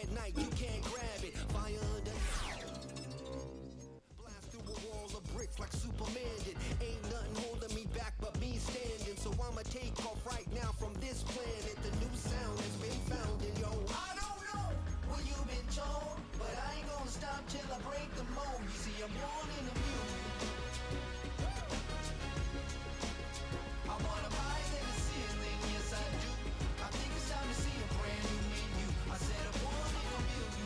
at night, you can't grab it. Fire under. Blast through a wall of bricks like Superman did. Ain't nothing holding me back but me standing. So I'ma take off right now from this planet. The new sound has been found in yo. I don't know where you've been told, but I ain't gonna stop till I break the mold. You see, I'm born in the music. I wanna rise in the ceiling, yes I do. I think it's time to see a brand new menu. I said I'm born in a million.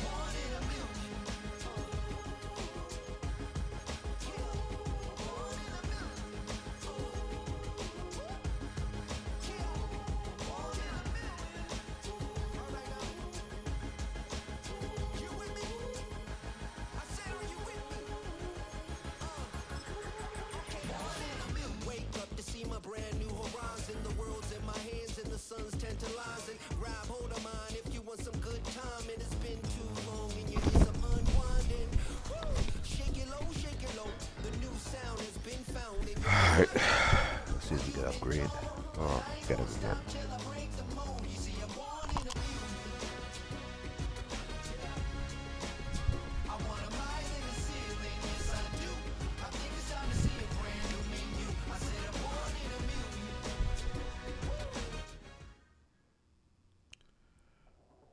Born in a million. Born in a million. Born in a million. All right now. You with me? I said, are you with me? Wake up to see my brand new horizon. The world's in my hands and the sun's tantalizing. Grab hold of mine if you want some good time. And it's been too long and you need some unwinding. Woo! Shake it low, shake it low. The new sound has been found. Alright, let's see if we can upgrade. Oh, gotta be good.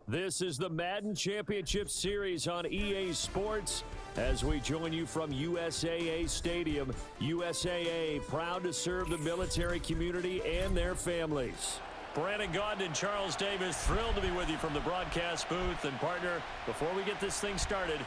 This is the Madden Championship Series on EA Sports as we join you from USAA Stadium. USAA, proud to serve the military community and their families. Brandon Gaudin and Charles Davis, thrilled to be with you from the broadcast booth. And partner, before we get this thing started,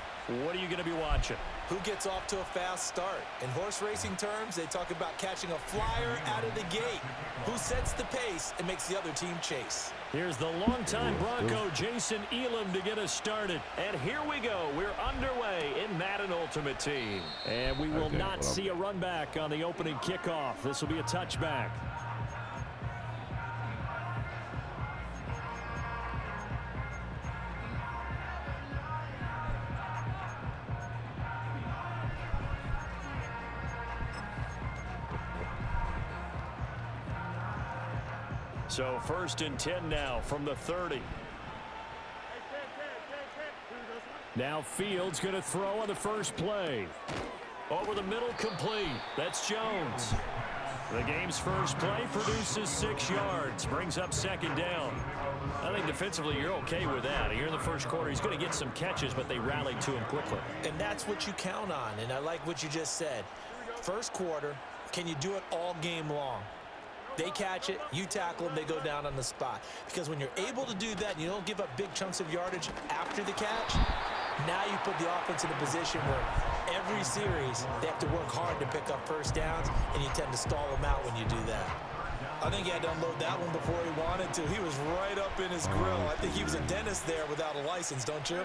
what are you going to be watching? Who gets off to a fast start? In horse racing terms, they talk about catching a flyer out of the gate. Who sets the pace and makes the other team chase? Here's the longtime Bronco, Jason Elam, to get us started. And here we go. We're underway in Madden Ultimate Team. And we will not see a run back on the opening kickoff. This will be a touchback. So 1st and 10 now from the 30. Now Fields going to throw on the first play. Over the middle, complete. That's Jones. The game's first play produces 6 yards. Brings up 2nd down. I think defensively you're okay with that. Here in the first quarter, he's going to get some catches, but they rallied to him quickly. And that's what you count on, and I like what you just said. First quarter, can you do it all game long? They catch it, you tackle them, they go down on the spot. Because when you're able to do that and you don't give up big chunks of yardage after the catch, now you put the offense in a position where every series they have to work hard to pick up first downs, and you tend to stall them out when you do that. I think he had to unload that one before he wanted to. He was right up in his grill. I think he was a dentist there without a license, don't you?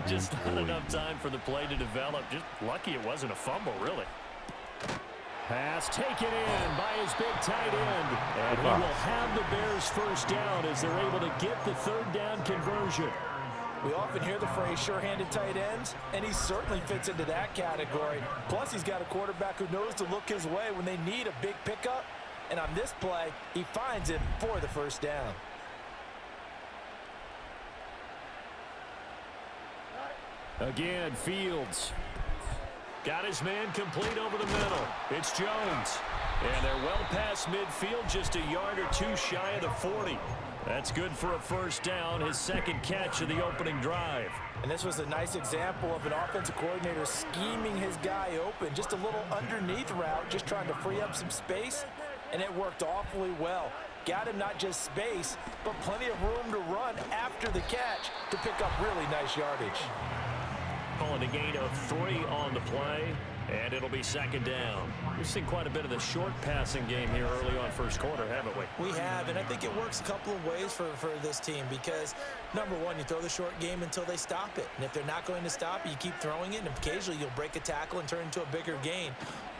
Just not enough time for the play to develop. Just lucky it wasn't a fumble, really. Pass taken in by his big tight end. And he will have the Bears first down as they're able to get the 3rd down conversion. We often hear the phrase sure-handed tight ends, and he certainly fits into that category. Plus, he's got a quarterback who knows to look his way when they need a big pickup. And on this play, he finds it for the first down. Again, Fields. Got his man complete over the middle. It's Jones. And they're well past midfield, just a yard or two shy of the 40. That's good for a first down, his 2nd catch of the opening drive. And this was a nice example of an offensive coordinator scheming his guy open. Just a little underneath route, just trying to free up some space, and it worked awfully well. Got him not just space, but plenty of room to run after the catch to pick up really nice yardage. Calling a gain of 3 on the play, and it'll be 2nd down. We've seen quite a bit of the short passing game here early on first quarter, haven't we? We have, and I think it works a couple of ways for this team because, number one, you throw the short game until they stop it. And if they're not going to stop it, you keep throwing it, and occasionally you'll break a tackle and turn into a bigger gain.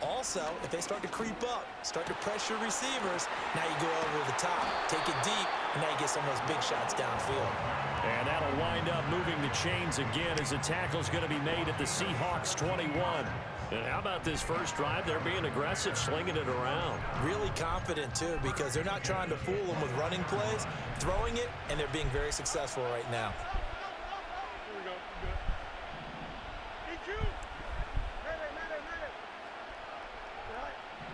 Also, if they start to creep up, start to pressure receivers, now you go over the top, take it deep, and now you get some of those big shots downfield. And that'll wind up moving the chains again as the tackle's going to be made at the Seahawks 21. And how about this first drive? They're being aggressive, slinging it around. Really confident, too, because they're not trying to fool them with running plays, throwing it, and they're being very successful right now. Here we go.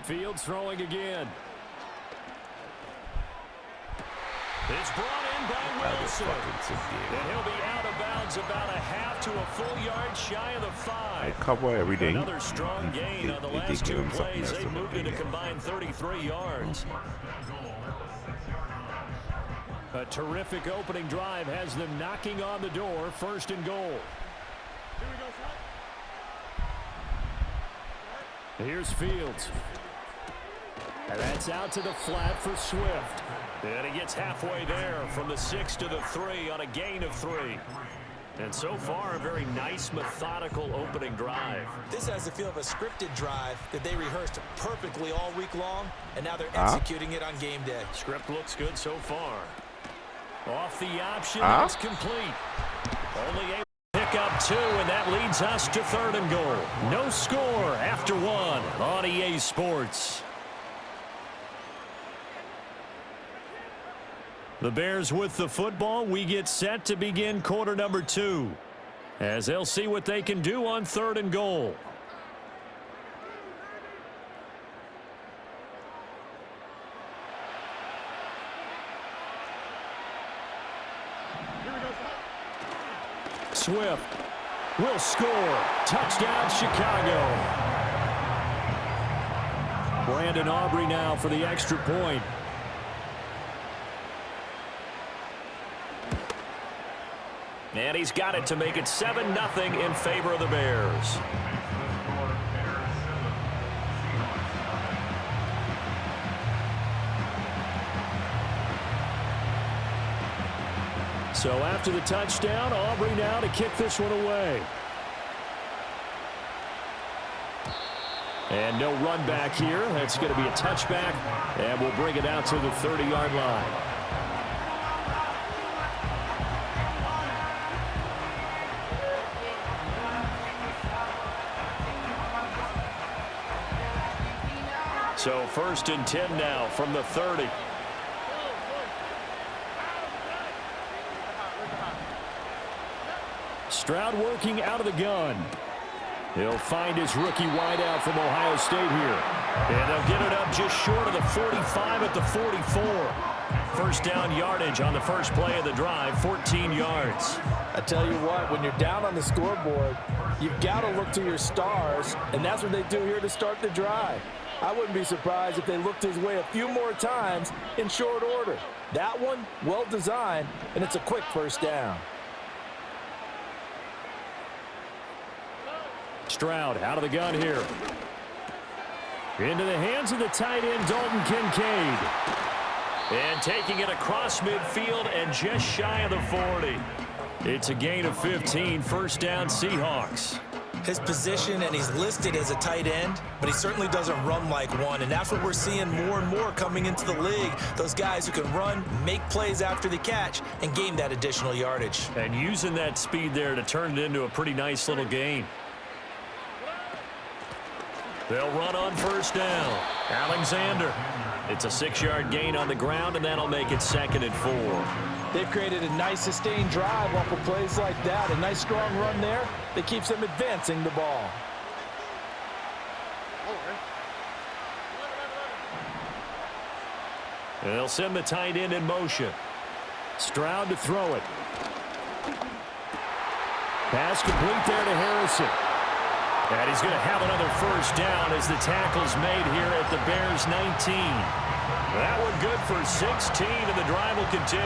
Fields throwing again. It's brought in by Wilson. And he'll be out of bounds about a half to a full yard shy of the 5. Cover every day. Another strong gain on the last 2 plays. They moved it a combined 33 yards. A terrific opening drive has them knocking on the door. 1st and goal. Here's Fields. And that's out to the flat for Swift. And he gets halfway there from the 6 to the 3 on a gain of 3. And so far, a very nice, methodical opening drive. This has the feel of a scripted drive that they rehearsed perfectly all week long, and now they're executing it on game day. Script looks good so far. Off the option, it's complete. Only able to pick up 2, and that leads us to 3rd and goal. No score after 1 on EA Sports. The Bears with the football. We get set to begin quarter number 2 as they'll see what they can do on 3rd and goal. Swift will score. Touchdown, Chicago. Brandon Aubrey now for the extra point. And he's got it to make it 7-0 in favor of the Bears. So after the touchdown, Aubrey now to kick this one away. And no run back here. That's going to be a touchback, and we'll bring it out to the 30-yard line. So 1st and 10 now from the 30. Stroud working out of the gun. He'll find his rookie wideout from Ohio State here. And they'll get it up just short of the 45 at the 44. 1st down yardage on the first play of the drive, 14 yards. I tell you what, when you're down on the scoreboard, you've got to look to your stars, and that's what they do here to start the drive. I wouldn't be surprised if they looked his way a few more times in short order. That one, well designed, and it's a quick 1st down. Stroud out of the gun here. Into the hands of the tight end, Dalton Kincaid. And taking it across midfield and just shy of the 40. It's a gain of 15, 1st down Seahawks. His position, and he's listed as a tight end, but he certainly doesn't run like one, and that's what we're seeing more and more coming into the league. Those guys who can run, make plays after the catch, and gain that additional yardage. And using that speed there to turn it into a pretty nice little gain. They'll run on 1st down. Alexander. It's a 6-yard gain on the ground, and that'll make it 2nd and 4. They've created a nice sustained drive off of plays like that. A nice strong run there that keeps them advancing the ball. And they'll send the tight end in motion. Stroud to throw it. Pass complete there to Harrison. And he's going to have another 1st down as the tackle's made here at the Bears 19. That one good for 16, and the drive will continue.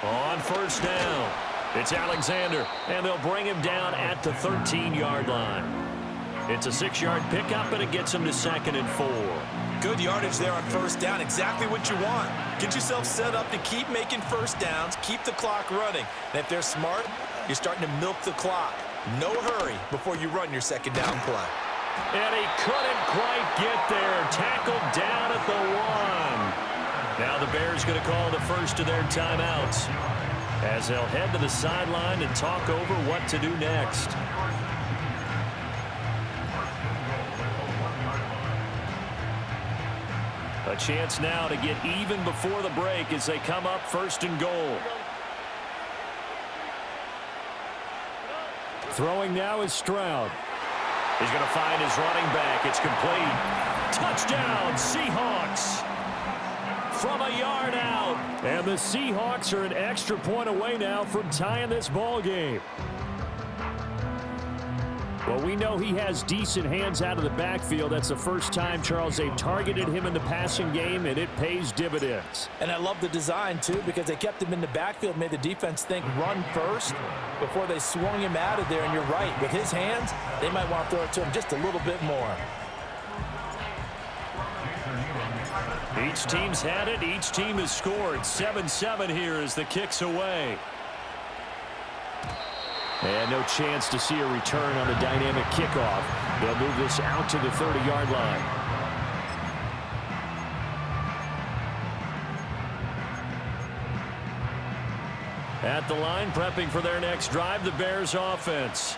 On 1st down, it's Alexander, and they'll bring him down at the 13-yard line. It's a 6-yard pickup, and it gets him to 2nd and 4. Good yardage there on first down. Exactly what you want. Get yourself set up to keep making first downs, keep the clock running. And if they're smart, you're starting to milk the clock. No hurry before you run your second down play. And he couldn't quite get there. Tackled down at the 1. Now the Bears going to call the first of their timeouts as they'll head to the sideline and talk over what to do next. A chance now to get even before the break as they come up 1st and goal. Throwing now is Stroud. He's going to find his running back. It's complete. Touchdown, Seahawks. From a yard out. And the Seahawks are an extra point away now from tying this ball game. Well, we know he has decent hands out of the backfield. That's the first time, Charles, they've targeted him in the passing game, and it pays dividends. And I love the design, too, because they kept him in the backfield, made the defense think run first before they swung him out of there. And you're right, with his hands, they might want to throw it to him just a little bit more. Each team's had it. Each team has scored. 7-7 here as the kick's away. And no chance to see a return on the dynamic kickoff. They'll move this out to the 30-yard line. At the line, prepping for their next drive, the Bears offense.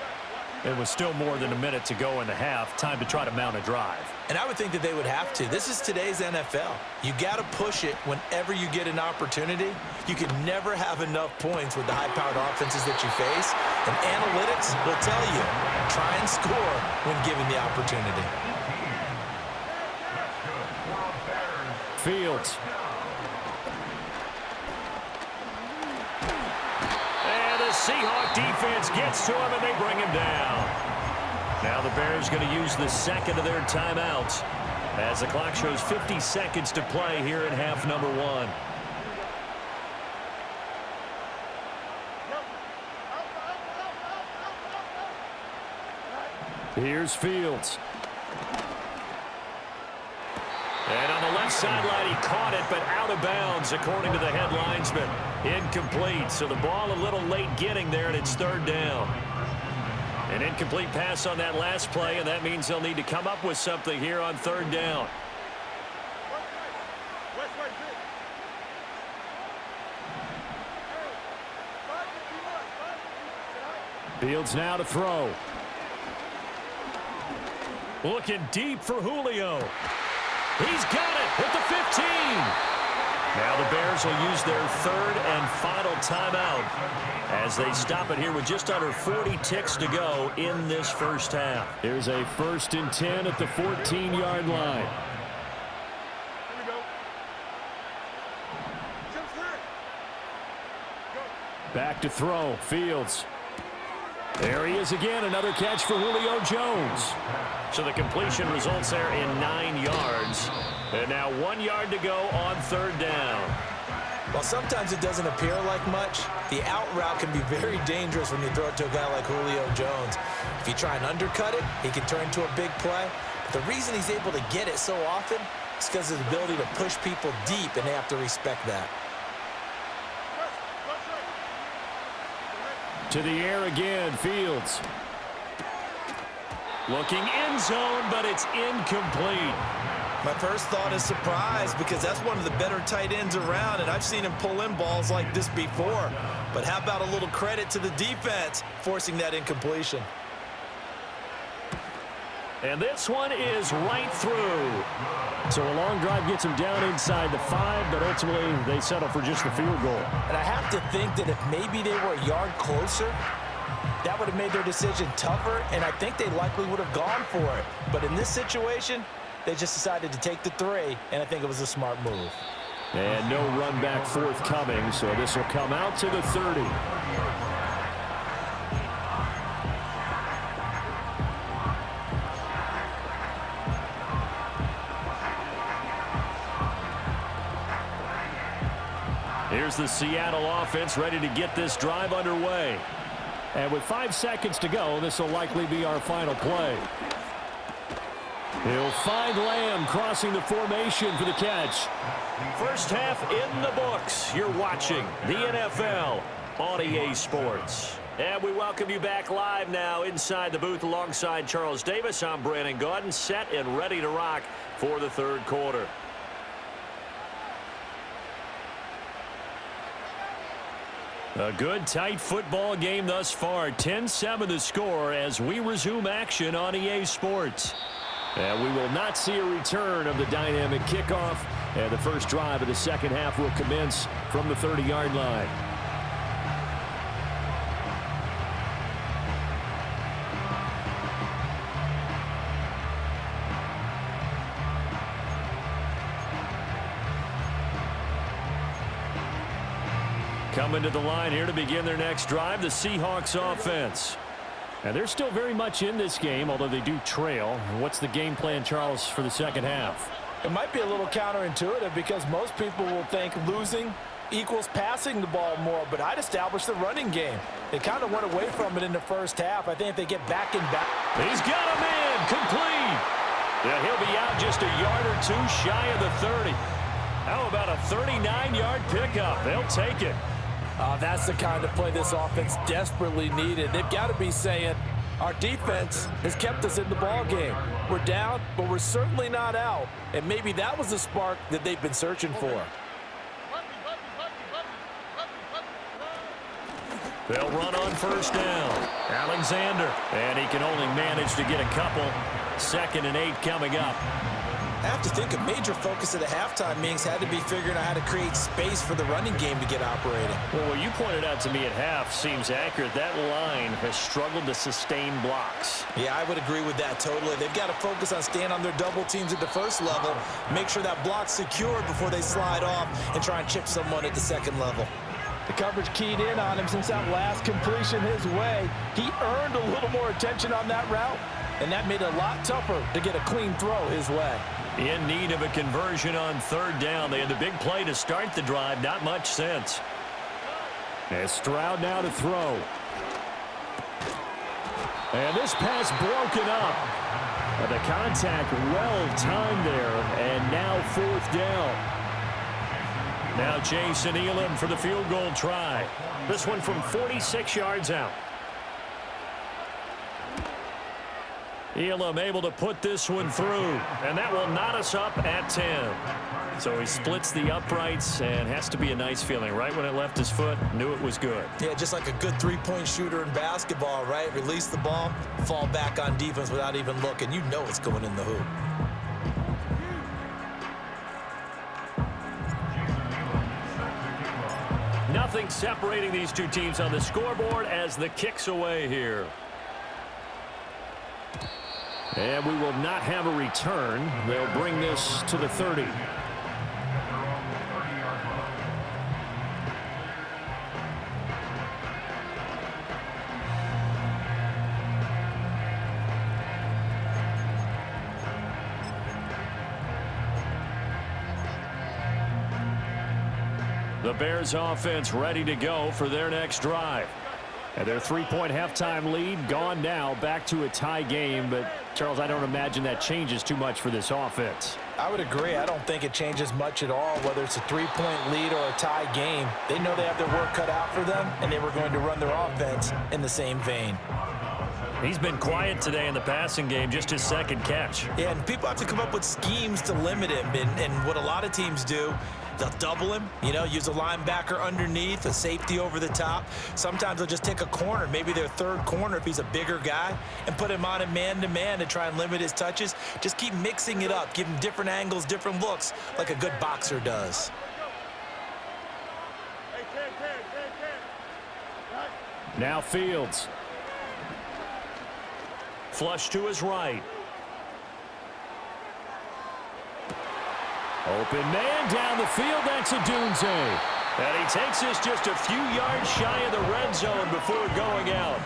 It was still more than a minute to go in the half. Time to try to mount a drive. And I would think that they would have to. This is today's NFL. You got to push it whenever you get an opportunity. You can never have enough points with the high-powered offenses that you face. And analytics will tell you, try and score when given the opportunity. Fields. And the Seahawk defense gets to him, and they bring him down. Now the Bears going to use the second of their timeouts as the clock shows 50 seconds to play here in half number 1. Here's Fields. And on the left sideline, he caught it, but out of bounds, according to the head linesman. Incomplete, so the ball a little late getting there, and it's 3rd down. An incomplete pass on that last play, and that means they'll need to come up with something here on 3rd down. Fields now to throw. Looking deep for Julio. He's got it at the 15. Now the Bears will use their 3rd and final timeout as they stop it here with just under 40 ticks to go in this first half. Here's a 1st and 10 at the 14-yard line. Back to throw. Fields. There he is again. Another catch for Julio Jones. So the completion results there in 9 yards. And now 1 yard to go on 3rd down. While sometimes it doesn't appear like much, the out route can be very dangerous when you throw it to a guy like Julio Jones. If you try and undercut it, he can turn into a big play. But the reason he's able to get it so often is because of his ability to push people deep, and they have to respect that. To the air again, Fields. Looking end zone, but it's incomplete. My first thought is surprise because that's one of the better tight ends around, and I've seen him pull in balls like this before. But how about a little credit to the defense forcing that incompletion? And this one is right through. So a long drive gets him down inside the 5, but ultimately they settle for just the field goal. And I have to think that if maybe they were a yard closer, that would have made their decision tougher, and I think they likely would have gone for it. But in this situation, they just decided to take the 3, and I think it was a smart move. And no run back forthcoming, so this will come out to the 30. Here's the Seattle offense ready to get this drive underway. And with 5 seconds to go, this will likely be our final play. He'll find Lamb crossing the formation for the catch. First half in the books. You're watching the NFL on EA Sports. And we welcome you back live now inside the booth alongside Charles Davis. I'm Brandon Gaudin, set and ready to rock for the third quarter. A good, tight football game thus far. 10-7 the score as we resume action on EA Sports. And we will not see a return of the dynamic kickoff. And the first drive of the second half will commence from the 30-yard line. Coming to the line here to begin their next drive, the Seahawks offense. And they're still very much in this game, although they do trail. What's the game plan, Charles, for the second half? It might be a little counterintuitive because most people will think losing equals passing the ball more, but I'd establish the running game. They kind of went away from it in the first half. I think if they get back in back. He's got a man complete. Yeah, he'll be out just a yard or two shy of the 30. How about a 39-yard pickup? They'll take it. That's the kind of play this offense desperately needed. They've got to be saying, our defense has kept us in the ball game. We're down, but we're certainly not out. And maybe that was the spark that they've been searching for. They'll run on first down. Alexander. And he can only manage to get a couple. 2nd and 8 coming up. I have to think a major focus of the halftime meetings had to be figuring out how to create space for the running game to get operating. Well, what you pointed out to me at half seems accurate. That line has struggled to sustain blocks. Yeah, I would agree with that totally. They've got to focus on staying on their double teams at the first level, make sure that block's secured before they slide off and try and chip someone at the second level. The coverage keyed in on him since that last completion his way. He earned a little more attention on that route, and that made it a lot tougher to get a clean throw his way. In need of a conversion on third down. They had the big play to start the drive. Not much sense. And Stroud now to throw. And this pass broken up. And the contact well timed there. And now 4th down. Now Jason Elam for the field goal try. This one from 46 yards out. Elam able to put this one through, and that will knot us up at 10. So he splits the uprights, and has to be a nice feeling. Right when it left his foot, knew it was good. Yeah, just like a good three-point shooter in basketball, right? Release the ball, fall back on defense without even looking. You know it's going in the hoop. Nothing separating these two teams on the scoreboard as the kick's away here. And we will not have a return. They'll bring this to the 30. The Bears offense ready to go for their next drive. And their 3-point halftime lead gone now, back to a tie game. But, Charles, I don't imagine that changes too much for this offense. I would agree. I don't think it changes much at all, whether it's a 3-point lead or a tie game. They know they have their work cut out for them, and they were going to run their offense in the same vein. He's been quiet today in the passing game, just his 2nd catch. Yeah, and people have to come up with schemes to limit him. And what a lot of teams do, they'll double him, use a linebacker underneath, a safety over the top. Sometimes they'll just take a corner, maybe their 3rd corner if he's a bigger guy, and put him on a man-to-man to try and limit his touches. Just keep mixing it up, give him different angles, different looks, like a good boxer does. Now Fields. Flush to his right. Open man down the field. That's a Dunze. And he takes this just a few yards shy of the red zone before going out.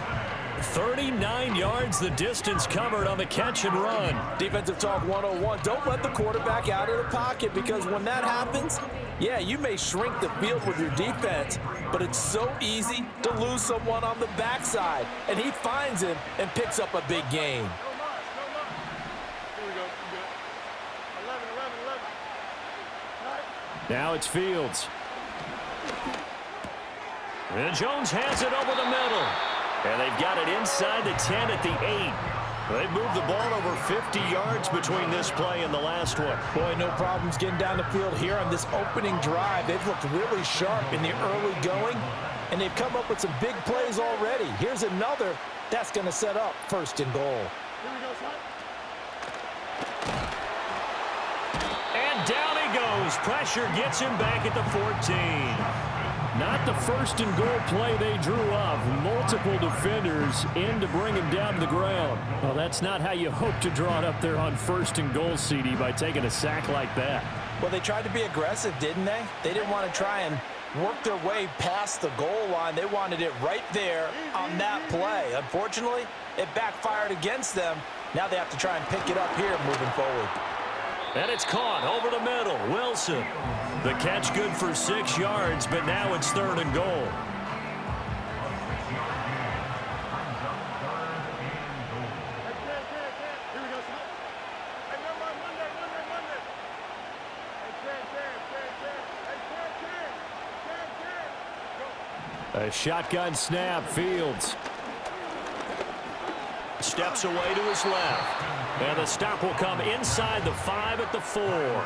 39 yards the distance covered on the catch and run. Defensive talk 101. Don't let the quarterback out of the pocket, because when that happens, yeah, you may shrink the field with your defense, but it's so easy to lose someone on the backside. And he finds him and picks up a big gain. Here we go. Now it's Fields. And Jones has it over the middle. And they've got it inside the 10 at the 8. They've moved the ball over 50 yards between this play and the last one. Boy, no problems getting down the field here on this opening drive. They've looked really sharp in the early going, and they've come up with some big plays already. Here's another that's going to set up 1st and goal. Here we go, son. And down he goes. Pressure gets him back at the 14. Not the 1st and goal play they drew up. Multiple defenders in to bring him down to the ground. Well, that's not how you hope to draw it up there on 1st and goal, CD, by taking a sack like that. Well, they tried to be aggressive, didn't they? They didn't want to try and work their way past the goal line. They wanted it right there on that play. Unfortunately, it backfired against them. Now they have to try and pick it up here moving forward. And it's caught over the middle. Wilson. The catch good for 6 yards, but now it's 3rd and goal. Here we go, son. Hey, remember Monday. Hey, Go. A shotgun snap. Fields steps away to his left. And the stop will come inside the 5 at the 4.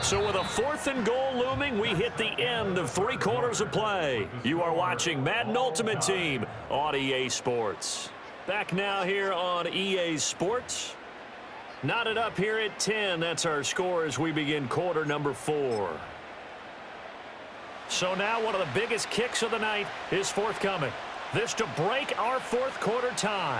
So with a 4th and goal looming, we hit the end of 3 quarters of play. You are watching Madden Ultimate Team on EA Sports. Back now here on EA Sports. Knotted up here at 10. That's our score as we begin quarter number 4. So now one of the biggest kicks of the night is forthcoming. This to break our 4th quarter tie.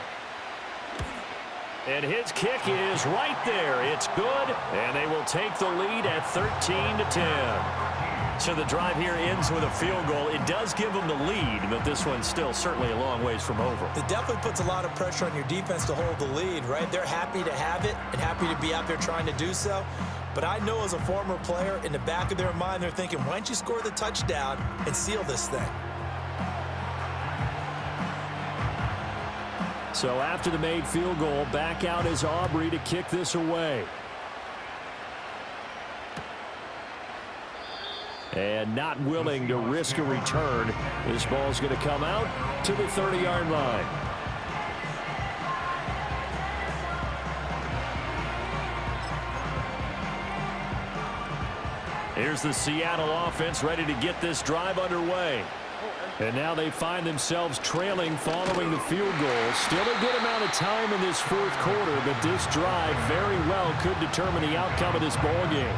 And his kick is right there. It's good, and they will take the lead at 13-10. So the drive here ends with a field goal. It does give them the lead, but this one's still certainly a long ways from over. It definitely puts a lot of pressure on your defense to hold the lead, right? They're happy to have it and happy to be out there trying to do so. But I know as a former player, in the back of their mind, they're thinking, why don't you score the touchdown and seal this thing? So after the made field goal, back out is Aubrey to kick this away. And not willing to risk a return. This ball's going to come out to the 30-yard line. Here's the Seattle offense ready to get this drive underway. And now they find themselves trailing following the field goal. Still a good amount of time in this 4th quarter, but this drive very well could determine the outcome of this ball game.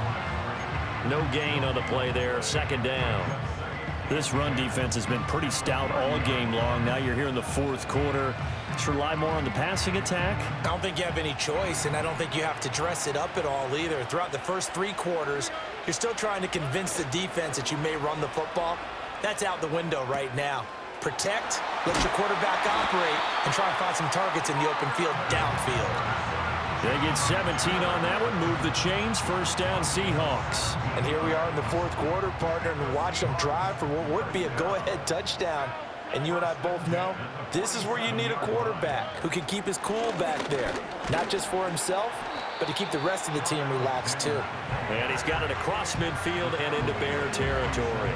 No gain on the play there, 2nd down. This run defense has been pretty stout all game long. Now you're here in the 4th quarter. Let's rely more on the passing attack. I don't think you have any choice, and I don't think you have to dress it up at all either. Throughout the first 3 quarters, you're still trying to convince the defense that you may run the football. That's out the window right now. Protect, let your quarterback operate, and try and find some targets in the open field downfield. They get 17 on that one. Move the chains. 1st down, Seahawks. And here we are in the 4th quarter, partner, and watch them drive for what would be a go-ahead touchdown. And you and I both know this is where you need a quarterback who can keep his cool back there. Not just for himself, but to keep the rest of the team relaxed too. And he's got it across midfield and into Bear territory.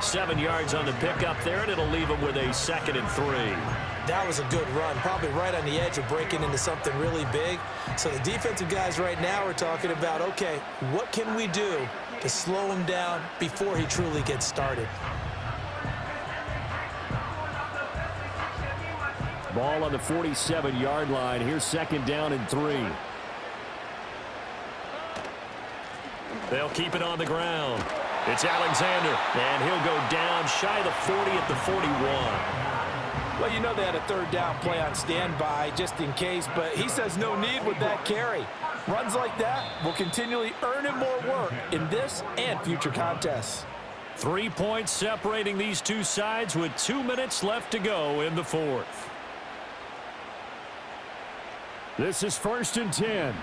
7 yards on the pickup there, and it'll leave him with a 2nd and 3. That was a good run, probably right on the edge of breaking into something really big. So the defensive guys right now are talking about, okay, what can we do to slow him down before he truly gets started? Ball on the 47-yard line. Here's 2nd down and 3. They'll keep it on the ground. It's Alexander, and he'll go down shy of the 40 at the 41. Well, you know they had a 3rd down play on standby just in case, but he says no need with that carry. Runs like that will continually earn him more work in this and future contests. 3 points separating these two sides with 2 minutes left to go in the 4th. This is 1st and 10.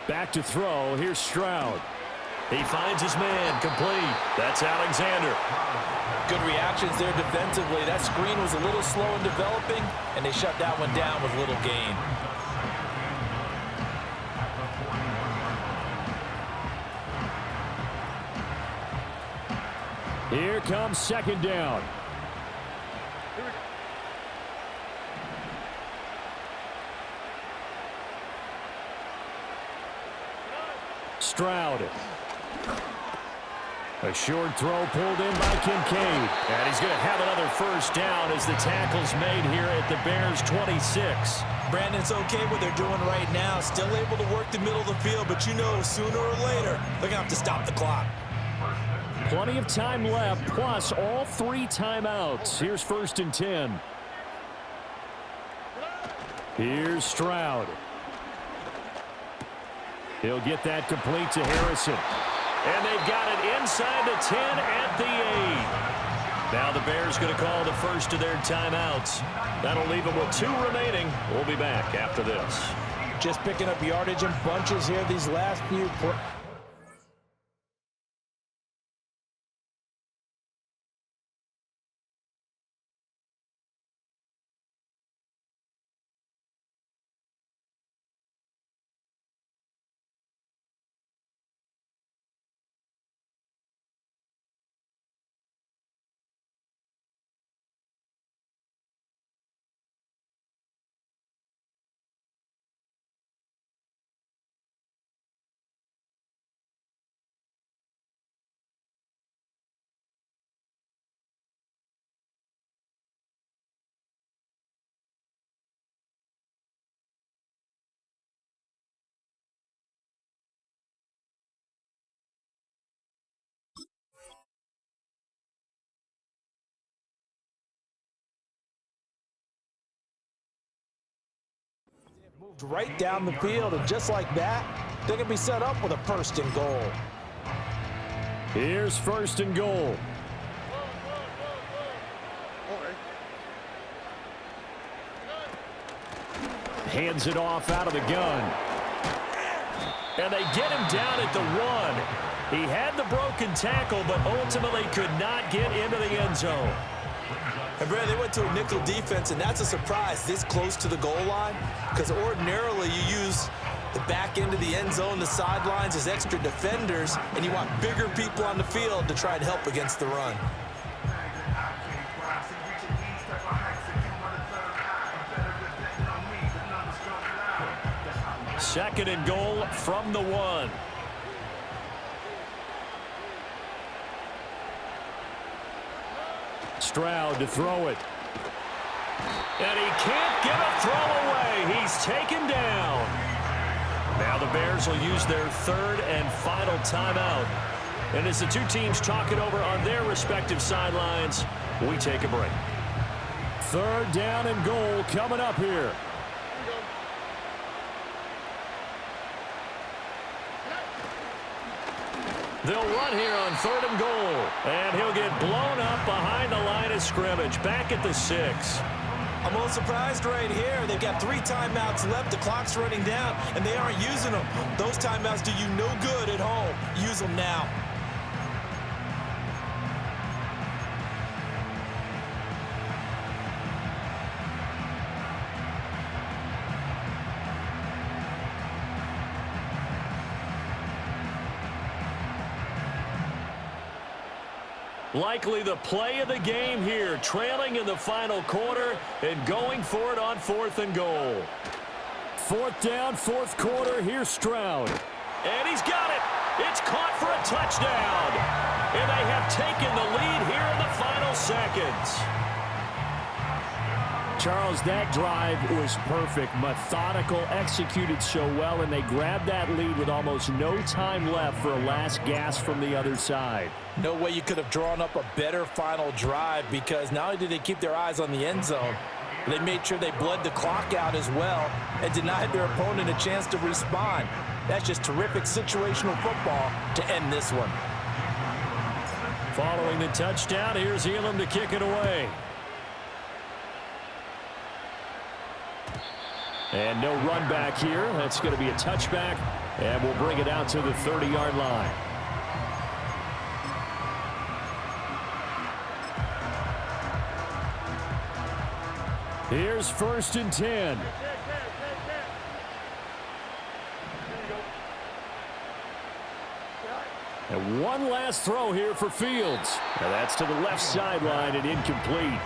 Back to throw. Here's Stroud. He finds his man, complete. That's Alexander. Good reactions there defensively. That screen was a little slow in developing, and they shut that one down with little gain. Here comes second down. Stroud. A short throw pulled in by Kincaid. And he's going to have another first down as the tackle's made here at the Bears' 26. Brandon, it's okay what they're doing right now. Still able to work the middle of the field, but you know sooner or later they're going to have to stop the clock. Plenty of time left, plus all 3 timeouts. Here's 1st and 10. Here's Stroud. He'll get that complete to Harrison. And they've got it inside the 10 at the 8. Now the Bears going to call the first of their timeouts. That'll leave them with 2 remaining. We'll be back after this. Just picking up yardage in bunches here these last few. Moved right down the field, and just like that, they're going to be set up with a 1st and goal. Here's 1st and goal. Hands it off out of the gun. And they get him down at the 1. He had the broken tackle, but ultimately could not get into the end zone. And Brad, they went to a nickel defense, and that's a surprise this close to the goal line, because ordinarily you use the back end of the end zone, the sidelines as extra defenders, and you want bigger people on the field to try and help against the run. Second and goal from the 1. Stroud to throw it. And he can't get a throw away. He's taken down. Now the Bears will use their 3rd and final timeout. And as the 2 teams talk it over on their respective sidelines, we take a break. 3rd down and goal coming up here. They'll run here on 3rd and goal. And he'll get blown up behind the line of scrimmage, back at the 6. I'm a little surprised right here. They've got 3 timeouts left. The clock's running down, and they aren't using them. Those timeouts do you no good at home. Use them now. Likely the play of the game here, trailing in the final quarter and going for it on 4th and goal. 4th down, 4th quarter. Here's Stroud. And he's got it. It's caught for a touchdown. And they have taken the lead here in the final seconds. Charles, that drive was perfect, methodical, executed so well, and they grabbed that lead with almost no time left for a last gasp from the other side. No way you could have drawn up a better final drive, because not only did they keep their eyes on the end zone, they made sure they bled the clock out as well and denied their opponent a chance to respond. That's just terrific situational football to end this one. Following the touchdown, here's Elam to kick it away. And no run back here. That's going to be a touchback, and we'll bring it out to the 30-yard line. Here's 1st and 10. And one last throw here for Fields. And that's to the left sideline and incomplete.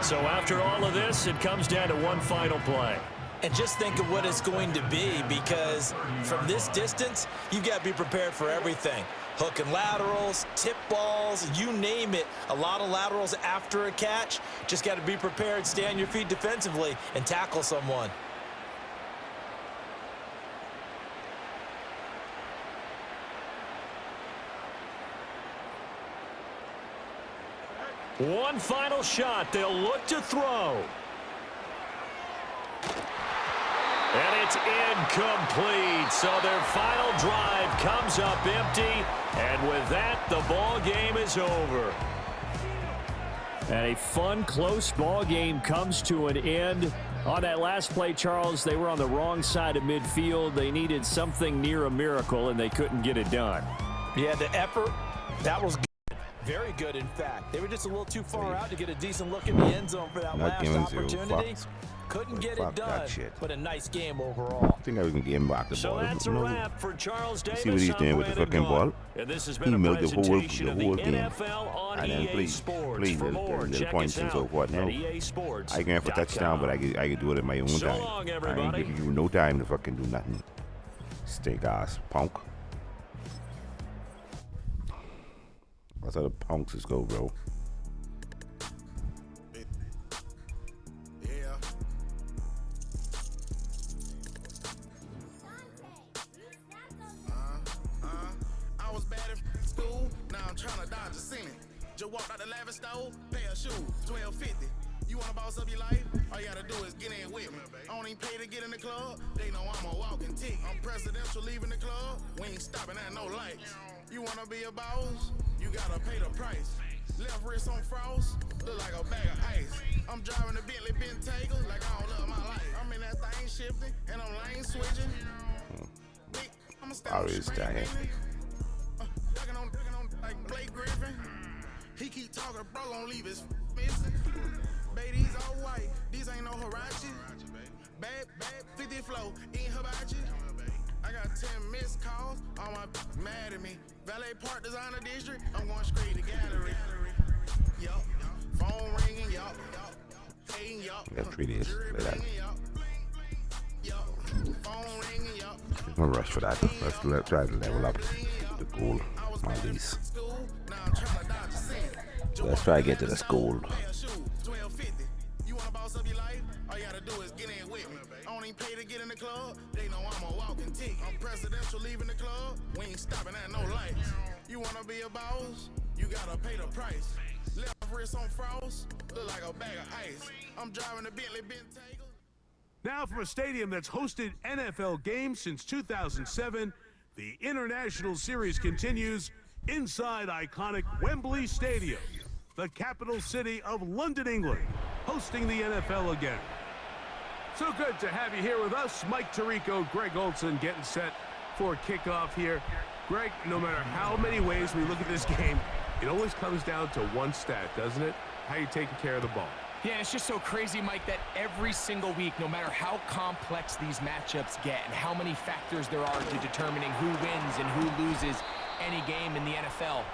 So after all of this, it comes down to one final play. And just think of what it's going to be, because from this distance, you've got to be prepared for everything. Hook and laterals, tip balls, you name it. A lot of laterals after a catch. Just got to be prepared, stay on your feet defensively, and tackle someone. One final shot. They'll look to throw. And it's incomplete. So their final drive comes up empty. And with that, the ball game is over. And a fun, close ball game comes to an end. On that last play, Charles, they were on the wrong side of midfield. They needed something near a miracle, and they couldn't get it done. Yeah, the effort, that was good. Very good, in fact. They were just a little too far out to get a decent look in the end zone for that last opportunity. Couldn't get it done, but a nice game overall. I think I was going to get him back the ball. So that's a wrap for Charles Davis. See what he's doing with the fucking ball? And this has been a presentation of the NFL on and then EA Sports. please, For more, check us out at EASports.com. I can for touchdown, but I can do it in my own time. So long, everybody. I ain't giving you no time to fucking do nothing. Stink ass punk. That's how the punks is go, bro. I was bad at school, now I'm trying to dodge a Senate. Just walked out the lavish stove, pay a shoe, $12.50. You wanna boss up your life? All you gotta do is get in with me. I don't even pay to get in the club, they know I'm a walking tick. I'm presidential leaving the club, we ain't stopping at no lights. You wanna be a boss? You gotta pay the price. Left wrist on frost, look like a bag of ice. I'm driving a Bentley Bentayga like I don't love my life. I'm in that thing shifting, and I'm lane switching. I'ma stay on the screen, ducking on like Blake Griffin. He keep talking, bro, gon' leave his missing. Baby, these all white, these ain't no Hirachi. Bad, 50 flow, ain't hibachi. I got 10 missed calls, all my mad at me. Valet Park Designer District, I'm going straight to gallery. Yup, phone ringing, yup. Hey, yup. Got 3 days. Yup, phone ringing, yup. No rush for that. Let's try to level up the goal on these. Let's try to get to the school. $12.50. You wanna boss up your life? All you gotta do is get in with me. I don't even pay to get in the club, they know I'm a walking tick. I'm presidential leaving the club, we ain't stopping at no lights. You wanna be a boss? You gotta pay the price. Left wrist on frost, look like a bag of ice. I'm driving a Bentley Bentayga. Now from a stadium that's hosted NFL games since 2007, the International Series continues inside iconic Wembley Stadium, the capital city of London, England, hosting the NFL again. So good to have you here with us. Mike Tirico, Greg Olson getting set for kickoff here. Greg, no matter how many ways we look at this game, it always comes down to one stat, doesn't it? How you taking care of the ball. Yeah, it's just so crazy, Mike, that every single week, no matter how complex these matchups get and how many factors there are to determining who wins and who loses any game in the NFL,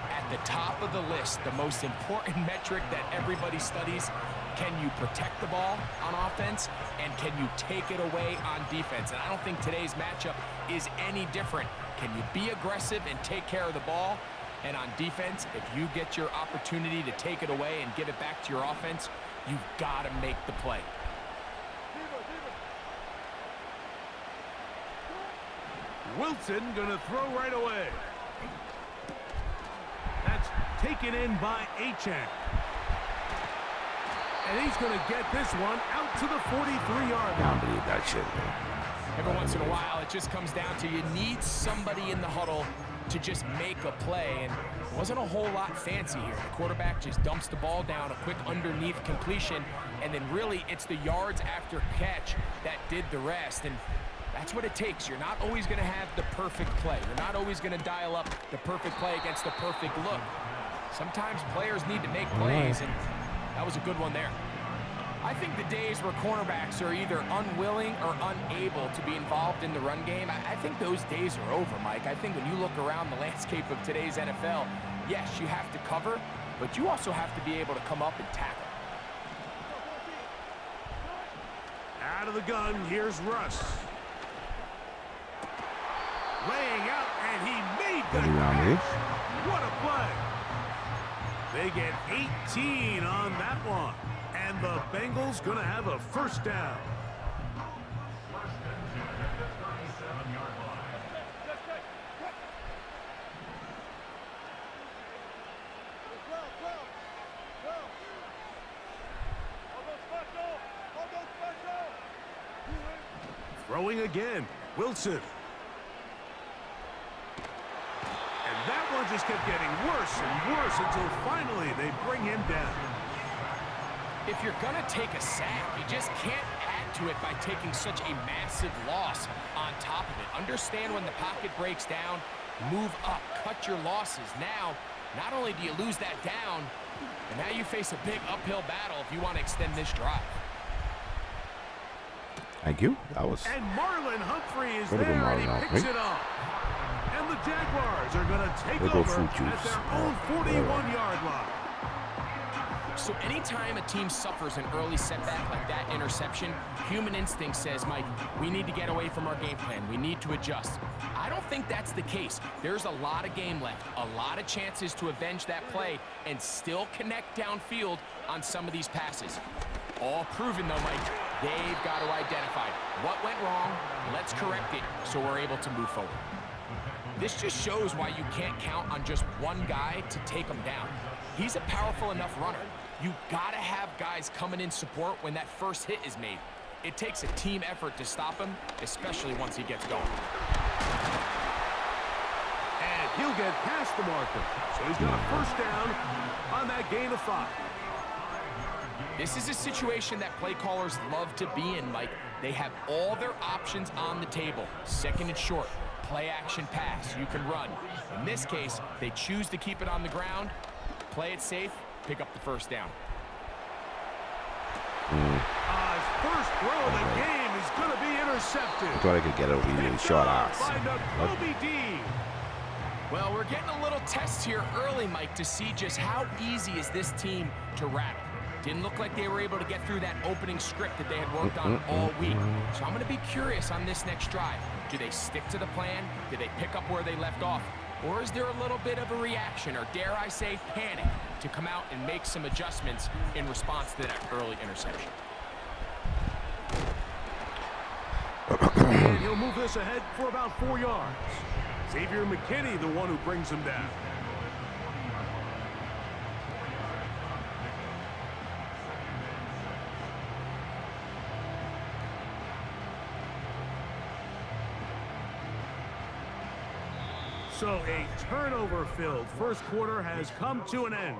at the top of the list, the most important metric that everybody studies, can you protect the ball on offense and can you take it away on defense? And I don't think today's matchup is any different. Can you be aggressive and take care of the ball? And on defense, if you get your opportunity to take it away and give it back to your offense, you've got to make the play. Wilson gonna throw right away. That's taken in by Achane. And he's gonna get this one out to the 43-yard line. I don't believe that shit, man. Every once in a while, it just comes down to you need somebody in the huddle to just make a play, and it wasn't a whole lot fancy here. The quarterback just dumps the ball down, a quick underneath completion, and then really it's the yards after catch that did the rest, and that's what it takes. You're not always going to have the perfect play. You're not always going to dial up the perfect play against the perfect look. Sometimes players need to make plays, and that was a good one there. I think the days where cornerbacks are either unwilling or unable to be involved in the run game, I think those days are over, Mike. I think when you look around the landscape of today's NFL, yes, you have to cover, but you also have to be able to come up and tackle. Out of the gun, here's Russ. Laying out, and he made the catch. What a play. They get 18 on that one. And the Bengals going to have a first down. Throwing again, Wilson. And that one just kept getting worse and worse until finally they bring him down. If you're going to take a sack, you just can't add to it by taking such a massive loss on top of it. Understand when the pocket breaks down, move up, cut your losses. Now, not only do you lose that down, but now you face a big uphill battle if you want to extend this drive. Thank you. That was. And Marlon Humphrey is Pretty there, good and he Marlon picks Humphrey. it off. And the Jaguars are going to take They go over fruit at juice. their own 41-yard line. So anytime a team suffers an early setback like that interception, human instinct says, Mike, we need to get away from our game plan. We need to adjust. I don't think that's the case. There's a lot of game left, a lot of chances to avenge that play and still connect downfield on some of these passes. All proven, though, Mike. They've got to identify what went wrong, let's correct it so we're able to move forward. This just shows why you can't count on just one guy to take him down. He's a powerful enough runner. You gotta have guys coming in support when that first hit is made. It takes a team effort to stop him, especially once he gets going. And he'll get past the marker. So he's got a first down on that gain of 5. This is a situation that play callers love to be in, Mike. They have all their options on the table. Second and short, play action pass, you can run. In this case, they choose to keep it on the ground, play it safe, pick up the first down. His first throw of the game is going to be intercepted. I thought I could get it over really short ass. By Nakobe Dean. Well, we're getting a little test here early, Mike, to see just how easy is this team to rattle. Didn't look like they were able to get through that opening script that they had worked on all week. So I'm going to be curious on this next drive. Do they stick to the plan? Do they pick up where they left off? Or is there a little bit of a reaction, or dare I say panic, to come out and make some adjustments in response to that early interception? And he'll move this ahead for about 4 yards. Xavier McKinney, the one who brings him down. So a turnover-filled first quarter has come to an end.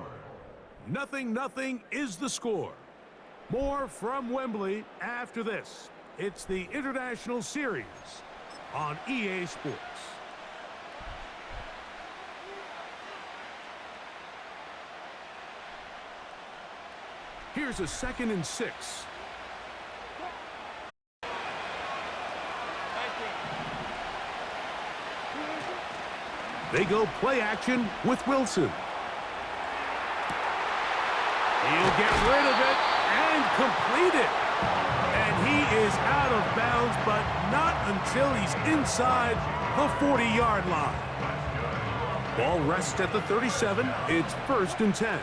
0-0 is the score. More from Wembley after this. It's the International Series on EA Sports. Here's a 2nd and 6. They go play action with Wilson. He'll get rid of it and complete it. And he is out of bounds, but not until he's inside the 40-yard line. Ball rests at the 37. It's 1st and 10.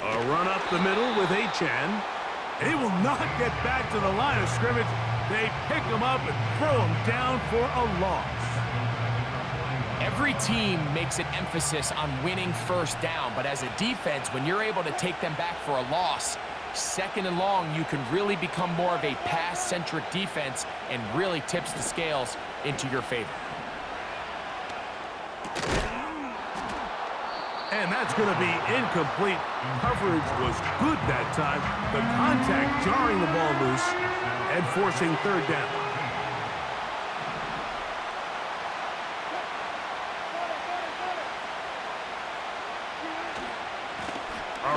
A run up the middle with Achan. He will not get back to the line of scrimmage. They pick him up and throw him down for a loss. Every team makes an emphasis on winning first down, but as a defense, when you're able to take them back for a loss, 2nd and long, you can really become more of a pass-centric defense and really tips the scales into your favor. And that's going to be incomplete. Coverage was good that time. The contact jarring the ball loose and forcing 3rd down.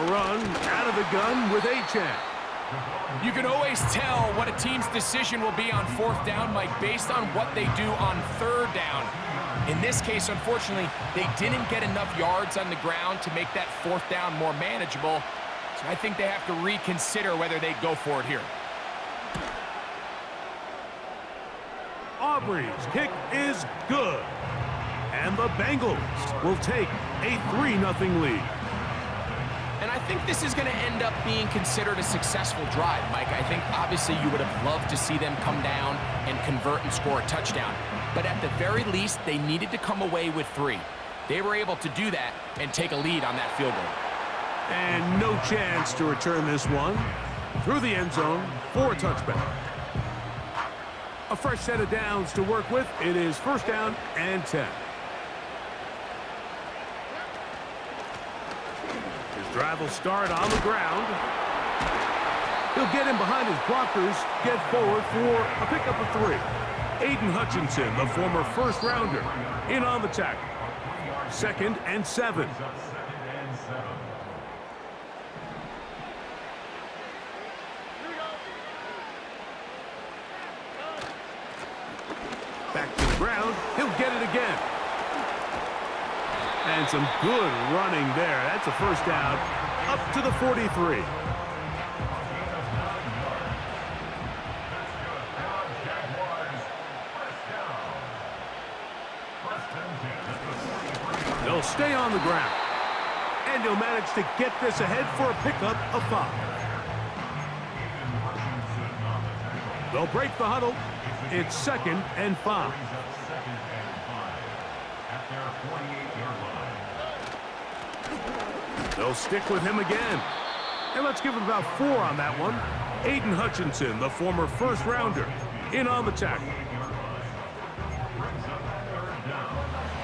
A run out of the gun with Achane. You can always tell what a team's decision will be on 4th down, Mike, based on what they do on 3rd down. In this case, unfortunately, they didn't get enough yards on the ground to make that 4th down more manageable. So I think they have to reconsider whether they go for it here. Aubrey's kick is good. And the Bengals will take a 3-0 lead. And I think this is going to end up being considered a successful drive, Mike. I think obviously you would have loved to see them come down and convert and score a touchdown. But at the very least, they needed to come away with 3. They were able to do that and take a lead on that field goal. And no chance to return this one. Through the end zone for a touchback. A fresh set of downs to work with. It is 1st down and 10. Drive will start on the ground. He'll get in behind his blockers, get forward for a pickup of 3. Aiden Hutchinson, the former 1st rounder, in on the tackle. 2nd and 7. Back to the ground. He'll get it again. And some good running there. That's a 1st down up to the 43. They'll stay on the ground. And he'll manage to get this ahead for a pickup of 5. They'll break the huddle. It's 2nd and 5. They'll stick with him again. And let's give him about 4 on that one. Aiden Hutchinson, the former 1st rounder, in on the tackle.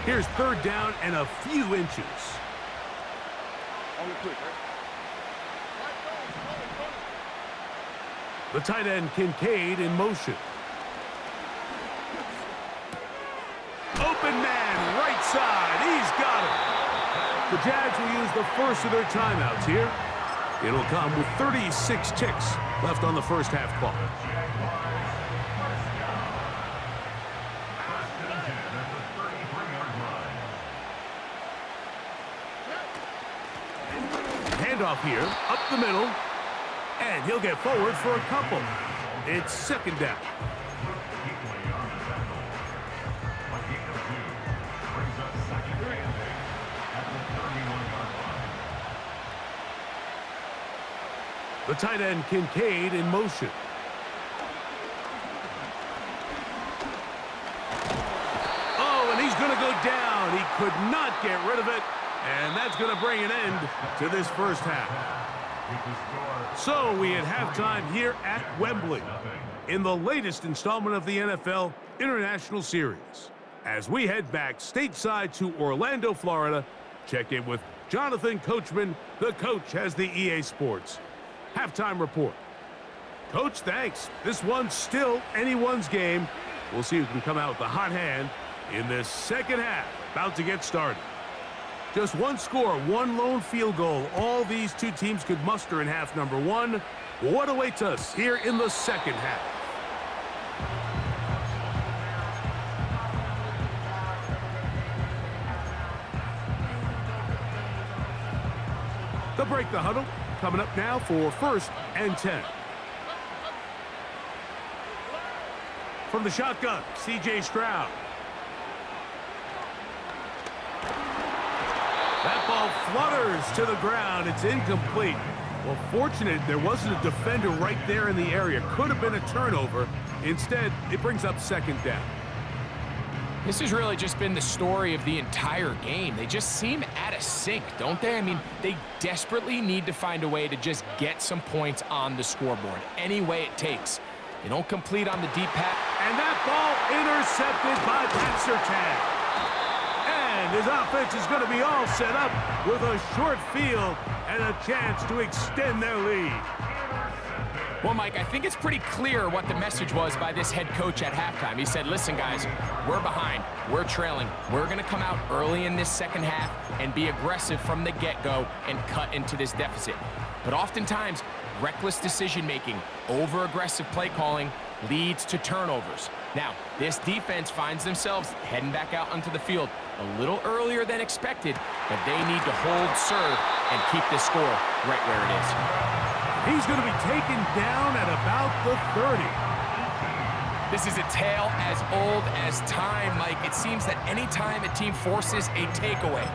Here's 3rd down and a few inches. The tight end Kincaid in motion. Open man, right side. He's got it. The Jags will use the first of their timeouts here. It'll come with 36 ticks left on the 1st half clock. Handoff here, up the middle, and he'll get forward for a couple. It's 2nd down. The tight end Kincaid in motion. Oh, and he's going to go down. He could not get rid of it, and that's going to bring an end to this 1st half. So we at halftime here at Wembley in the latest installment of the NFL International Series. As we head back stateside to Orlando, Florida, check in with Jonathan Coachman. The coach has the EA Sports halftime report. Coach, thanks. This one's still anyone's game. We'll see who can come out with the hot hand in this 2nd half. About to get started. Just one score, one lone field goal. All these two teams could muster in half number 1. What awaits us here in the 2nd half? They'll break the huddle. Coming up now for 1st and 10. From the shotgun, C.J. Stroud. That ball flutters to the ground. It's incomplete. Well, fortunate there wasn't a defender right there in the area. Could have been a turnover. Instead, it brings up 2nd down. This has really just been the story of the entire game. They just seem out of sync, don't they? I mean, they desperately need to find a way to just get some points on the scoreboard, any way it takes. They don't complete on the deep pass. And that ball intercepted by Pat Surtain. And his offense is going to be all set up with a short field and a chance to extend their lead. Well, Mike, I think it's pretty clear what the message was by this head coach at halftime. He said, listen, guys, we're behind. We're trailing. We're going to come out early in this second half and be aggressive from the get-go and cut into this deficit. But oftentimes, reckless decision-making, over-aggressive play calling leads to turnovers. Now, this defense finds themselves heading back out onto the field a little earlier than expected, but they need to hold serve and keep this score right where it is. He's going to be taken down at about the 30. This is a tale as old as time, Mike. It seems that any time a team forces a takeaway,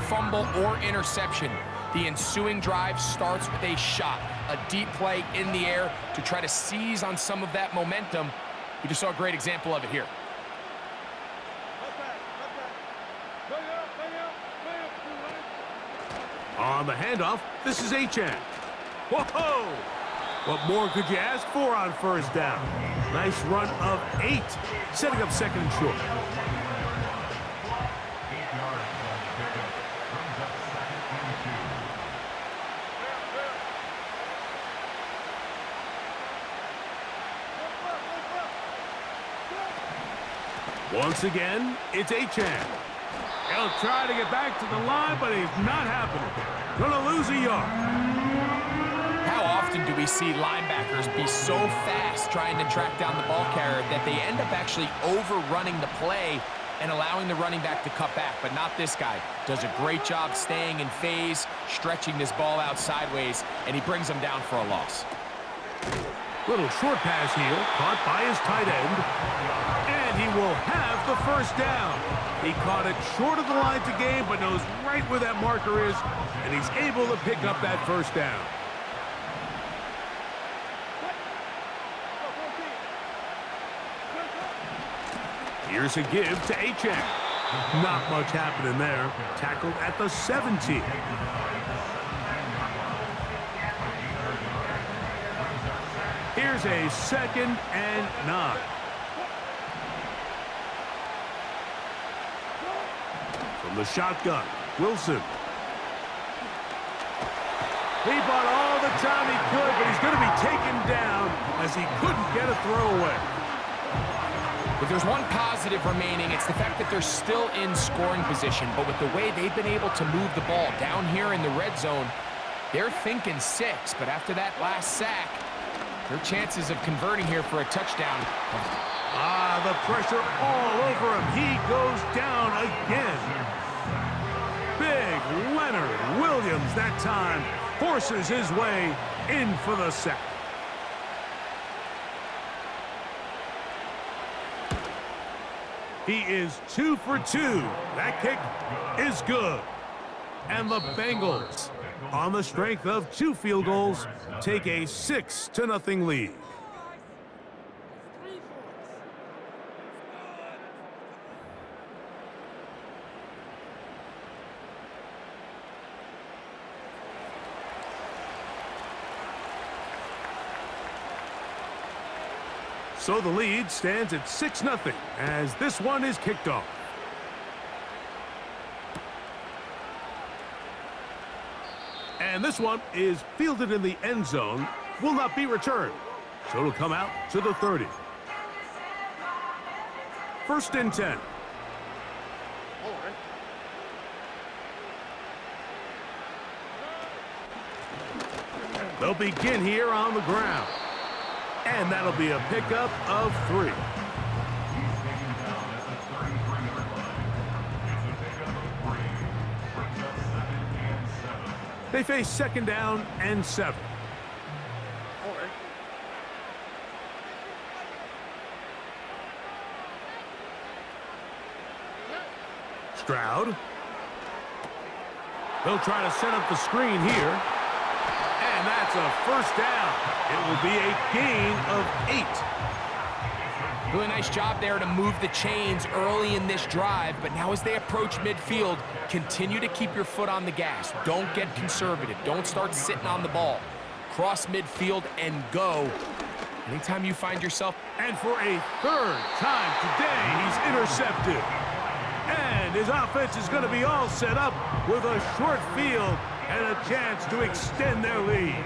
fumble, or interception, the ensuing drive starts with a shot, a deep play in the air to try to seize on some of that momentum. We just saw a great example of it here. On the handoff, this is Achan. Whoa! What more could you ask for on first down? Nice run of 8, setting up second and short. Once again, it's Achan. He'll try to get back to the line, but he's not happening. Gonna lose a yard. How often do we see linebackers be so fast trying to track down the ball carrier that they end up actually overrunning the play and allowing the running back to cut back? But not this guy. Does a great job staying in phase, stretching this ball out sideways, and he brings him down for a loss. Little short pass here, caught by his tight end, and he will have the first down. He caught it short of the line to gain, but knows right where that marker is, and he's able to pick up that first down. Here's a give to Achan. Not much happening there. Tackled at the 17. Here's a 2nd and 9. From the shotgun, Wilson. He bought all the time he could, but he's going to be taken down as he couldn't get a throwaway. If there's one positive remaining, it's the fact that they're still in scoring position. But with the way they've been able to move the ball down here in the red zone, they're thinking 6. But after that last sack, their chances of converting here for a touchdown. The pressure all over him. He goes down again. Big Leonard Williams that time forces his way in for the sack. He is 2 for 2. That kick is good. And the Bengals, on the strength of 2 field goals, take a 6-0 lead. So the lead stands at 6-0 as this one is kicked off. And this one is fielded in the end zone, will not be returned. So it'll come out to the 30. 1st and 10. They'll begin here on the ground. And that'll be a pickup of 3. They face 2nd down and 7. Stroud. They'll try to set up the screen here. And that's a 1st down. It will be a gain of 8. Really nice job there to move the chains early in this drive, but now as they approach midfield, continue to keep your foot on the gas. Don't get conservative. Don't start sitting on the ball. Cross midfield and go. Anytime you find yourself... And for a 3rd time today, he's intercepted. And his offense is going to be all set up with a short field and a chance to extend their lead.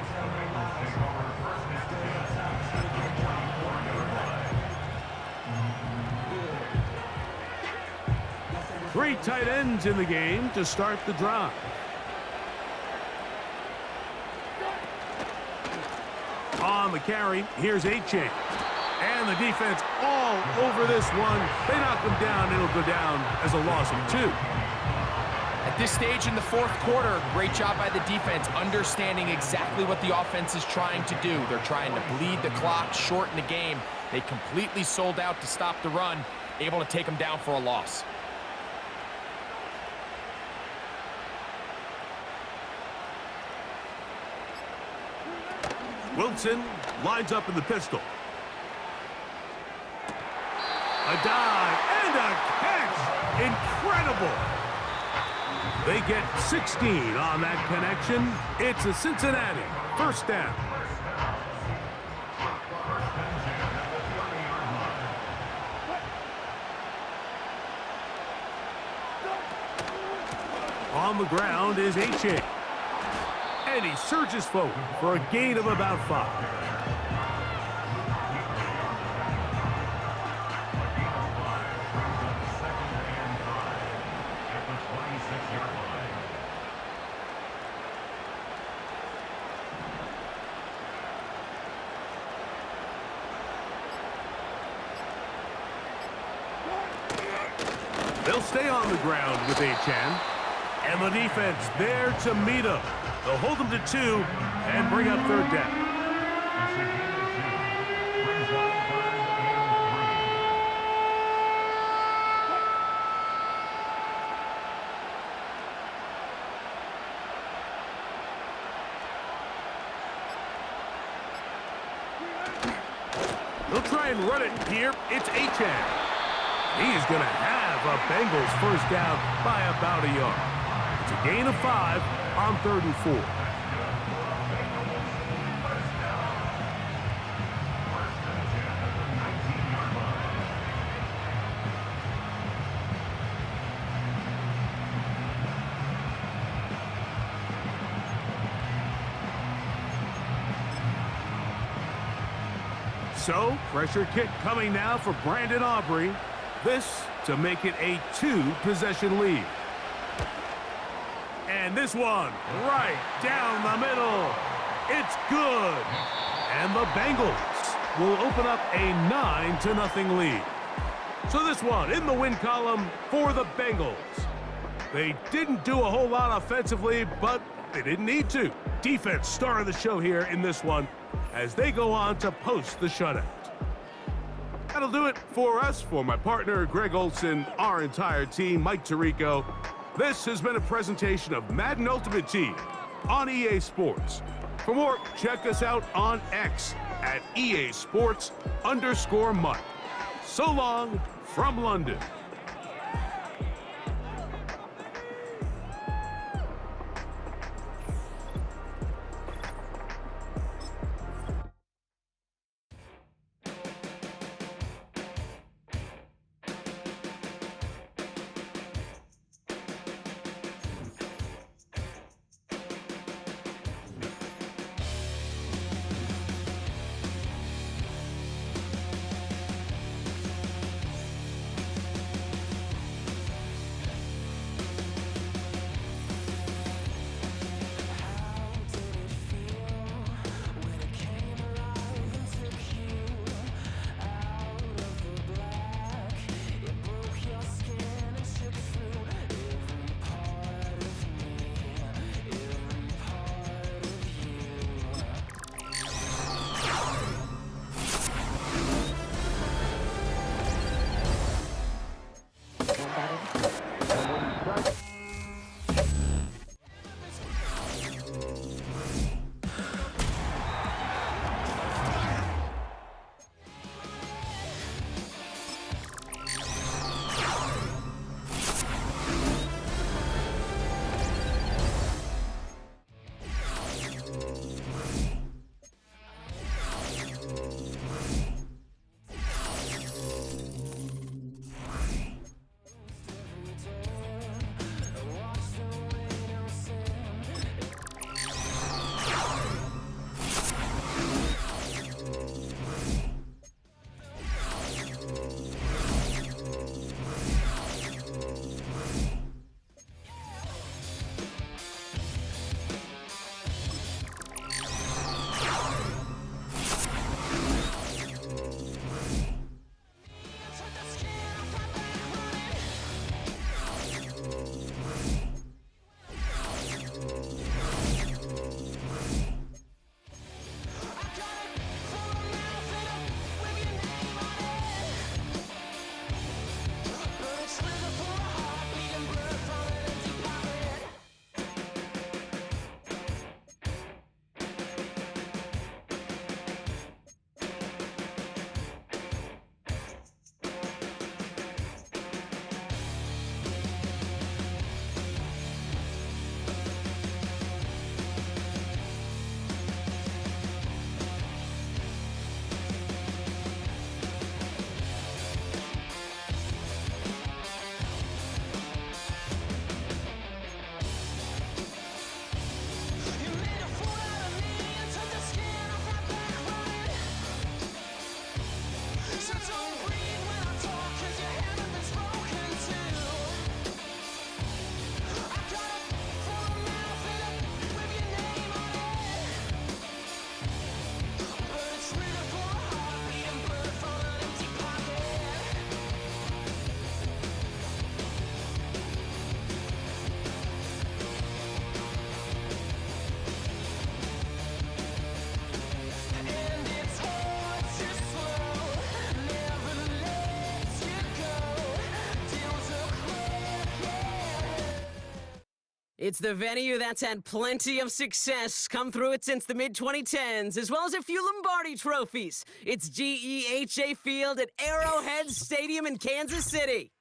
Three tight ends in the game to start the drive. On the carry, here's A-Chain. And the defense all over this one. They knock him down. It'll go down as a loss of 2. At this stage in the fourth quarter, great job by the defense understanding exactly what the offense is trying to do. They're trying to bleed the clock, shorten the game. They completely sold out to stop the run, able to take them down for a loss. Wilson lines up in the pistol. A dive and a catch. Incredible. They get 16 on that connection. It's a Cincinnati first down. On the ground is A-Chain. And he surges forward for a gain of about 5. They'll stay on the ground with A-Chan. And the defense there to meet him. They'll hold them to 2 and bring up third down. They'll try and run it here. It's A-Chan. He's going to have a Bengals first down by about a yard. It's a gain of 5 on 3rd and 4. So, pressure kick coming now for Brandon Aubrey. This to make it a 2-possession lead. And this one, right down the middle. It's good. And the Bengals will open up a 9-0 lead. So this one in the win column for the Bengals. They didn't do a whole lot offensively, but they didn't need to. Defense star of the show here in this one as they go on to post the shutout. That'll do it for us. For my partner, Greg Olson, our entire team, Mike Tirico. This has been a presentation of Madden Ultimate Team on EA Sports. For more, check us out on X at EA Sports_Mike. So long from London. It's the venue that's had plenty of success come through it since the mid-2010s, as well as a few Lombardi trophies. It's GEHA Field at Arrowhead Stadium in Kansas City.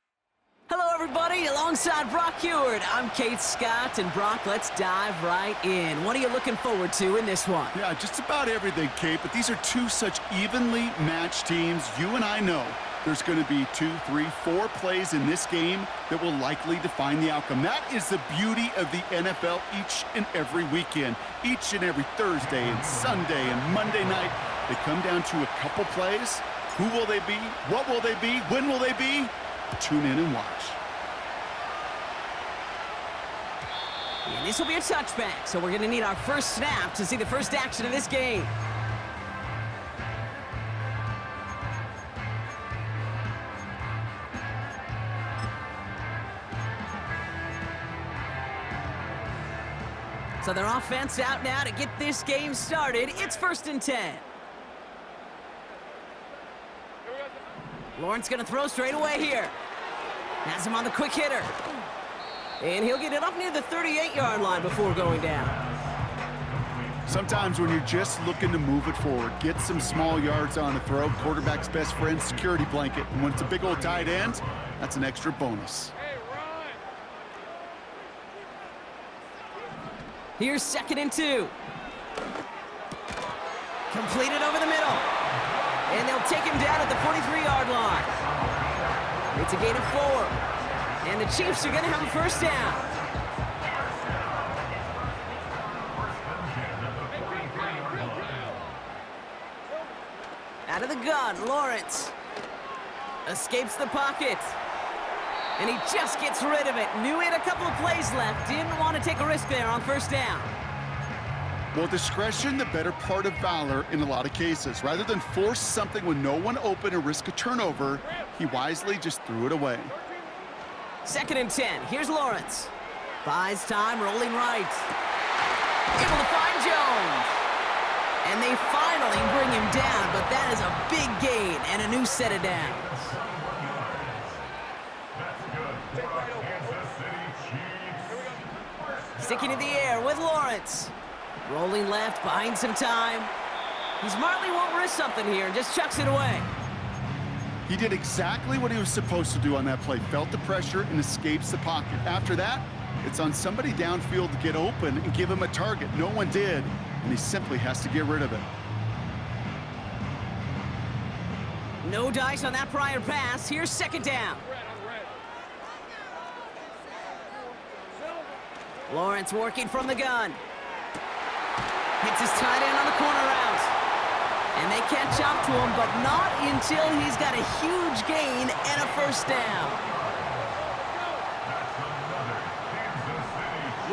Hello, everybody. Alongside Brock Heward, I'm Kate Scott, and Brock, let's dive right in. What are you looking forward to in this one? Yeah, just about everything, Kate, but these are two such evenly matched teams. You and I know there's going to be 2, 3, 4 plays in this game that will likely define the outcome. That is the beauty of the NFL each and every weekend. Each and every Thursday and Sunday and Monday night, they come down to a couple plays. Who will they be? What will they be? When will they be? Tune in and watch. And this will be a touchback, so we're going to need our first snap to see the first action of this game. So their offense out now to get this game started. It's 1st and 10. Lawrence going to throw straight away here. Has him on the quick hitter. And he'll get it up near the 38-yard line before going down. Sometimes when you're just looking to move it forward, get some small yards on the throw, quarterback's best friend, security blanket. And when it's a big old tight end, that's an extra bonus. Here's 2nd and 2. Completed over the middle. And they'll take him down at the 43-yard line. It's a gain of 4. And the Chiefs are going to have a first down. Out of the gun, Lawrence escapes the pocket. And he just gets rid of it. Knew he had a couple of plays left. Didn't want to take a risk there on first down. Well, discretion, the better part of valor in a lot of cases. Rather than force something with no one open and risk a turnover, he wisely just threw it away. 2nd and 10. Here's Lawrence. Buys time, rolling right. Able to find Jones. And they finally bring him down, but that is a big gain and a new set of downs. Sticking in the air with Lawrence. Rolling left, buying some time. He smartly won't risk something here and just chucks it away. He did exactly what he was supposed to do on that play. Felt the pressure and escapes the pocket. After that, it's on somebody downfield to get open and give him a target. No one did, and he simply has to get rid of it. No dice on that prior pass. Here's 2nd down. Lawrence working from the gun. Hits his tight end on the corner route. And they catch up to him, but not until he's got a huge gain and a first down.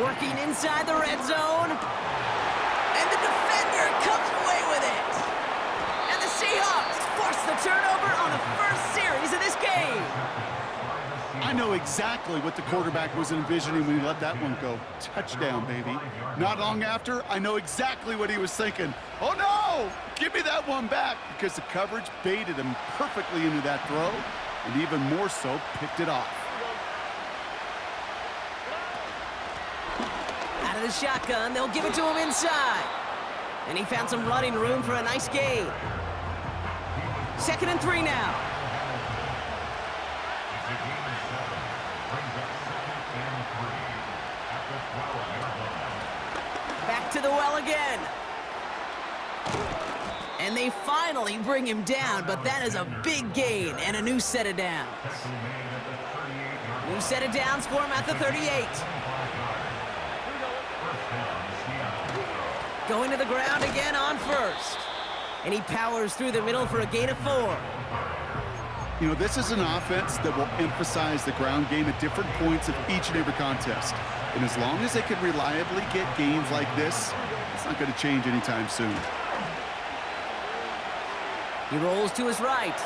Working inside the red zone. And the defender comes away with it. And the Seahawks force the turnover on the first series of this game. I know exactly what the quarterback was envisioning when he let that one go. Touchdown, baby. Not long after, I know exactly what he was thinking. Oh, no! Give me that one back, because the coverage baited him perfectly into that throw, and even more so, picked it off. Out of the shotgun, they'll give it to him inside. And he found some running room for a nice gain. 2nd and 3 now. Back to the well again. And they finally bring him down, but that is a big gain and a new set of downs. New set of downs for him at the 38. Going to the ground again on first. And he powers through the middle for a gain of 4. You know, this is an offense that will emphasize the ground game at different points of each and every contest. And as long as they can reliably get gains like this, it's not going to change anytime soon. He rolls to his right.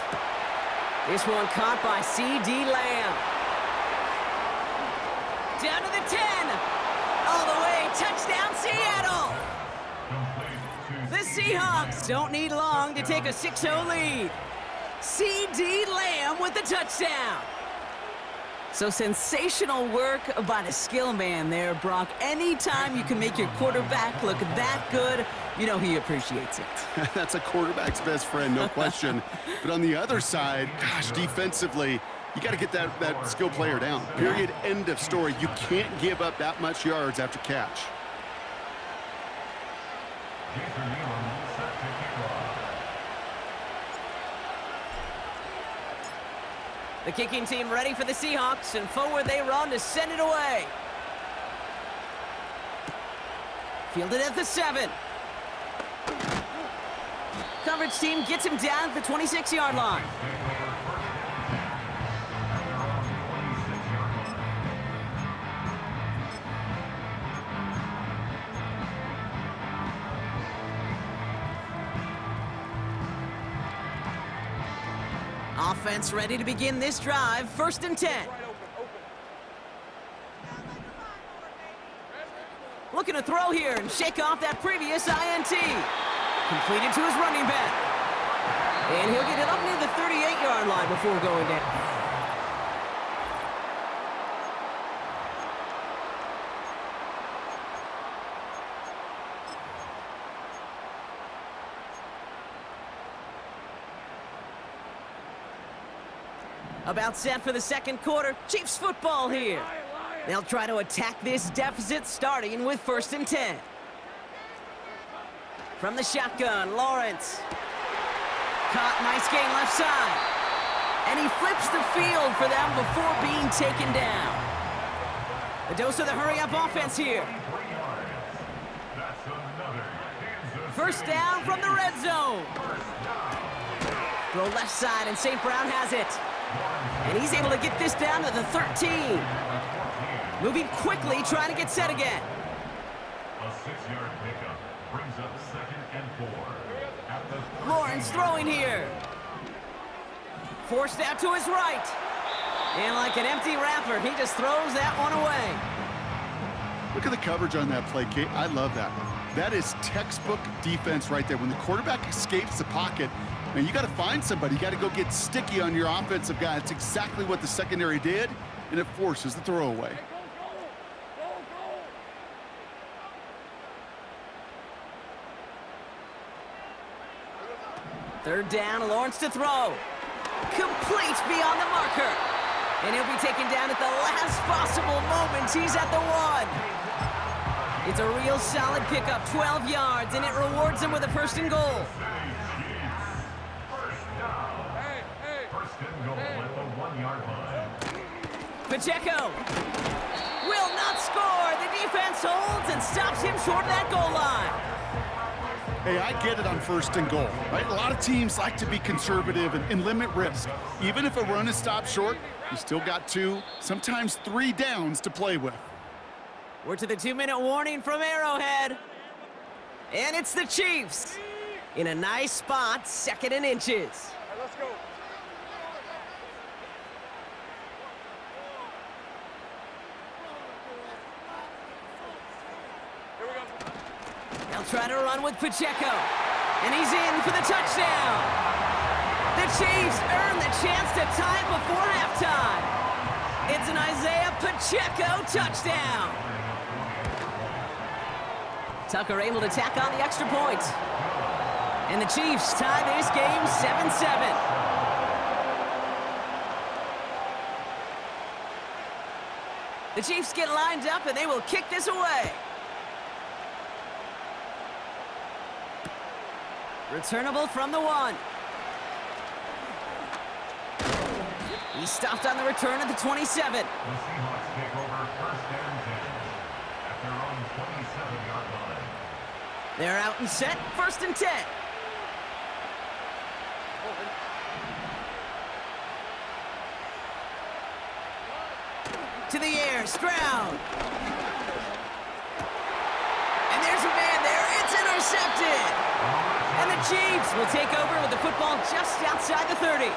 This one caught by C.D. Lamb. Down to the 10. All the way. Touchdown, Seattle. The Seahawks don't need long to take a 6-0 lead. C.D. Lamb with the touchdown. So sensational work by the skill man there, Brock. Anytime you can make your quarterback look that good, you know he appreciates it. That's a quarterback's best friend, no question. But on the other side, gosh, defensively, you got to get that skill player down. Period, end of story. You can't give up that much yards after catch. The kicking team ready for the Seahawks, and forward they run to send it away. Fielded at the 7. Coverage team gets him down at the 26-yard line. Offense ready to begin this drive. 1st and 10. Looking to throw here and shake off that previous INT. Completed to his running back. And he'll get it up near the 38-yard line before going down. About set for the 2nd quarter. Chiefs football here. They'll try to attack this deficit starting with 1st and 10. From the shotgun, Lawrence. Caught, nice gain left side. And he flips the field for them before being taken down. A dose of the hurry-up offense here. 1st down from the red zone. Throw left side, and St. Brown has it. And he's able to get this down to the 13. Moving quickly, trying to get set again. A 6-yard pickup brings up 2nd and 4. Lawrence throwing here. Forced out to his right. And like an empty wrapper, he just throws that one away. Look at the coverage on that play, Kate. I love that. That is textbook defense right there. When the quarterback escapes the pocket, man, you got to find somebody. You got to go get sticky on your offensive guy. That's exactly what the secondary did, and it forces the throwaway. Third down, Lawrence to throw. Complete beyond the marker. And he'll be taken down at the last possible moment. He's at the 1. It's a real solid pickup, 12 yards, and it rewards him with a 1st and goal. First and goal at the 1-yard line. Pacheco will not score. The defense holds and stops him short of that goal line. Hey, I get it on 1st and goal, right? A lot of teams like to be conservative and limit risk. Even if a run is stopped short, you still got 2, sometimes 3 downs to play with. We're to the 2-minute warning from Arrowhead. And it's the Chiefs in a nice spot, 2nd and inches. All right, let's go. Here we go. They'll try to run with Pacheco. And he's in for the touchdown. The Chiefs earn the chance to tie before halftime. It's an Isaiah Pacheco touchdown. Tucker able to tack on the extra point. And the Chiefs tie this game 7-7. The Chiefs get lined up and they will kick this away. Returnable from the 1. He stopped on the return at the 27. The Seahawks take over 1st and 10 at their own 27-yard line. They're out and set, 1st and 10. To the air, Stroud. And there's a man there, it's intercepted. And the Chiefs will take over with the football just outside the 30.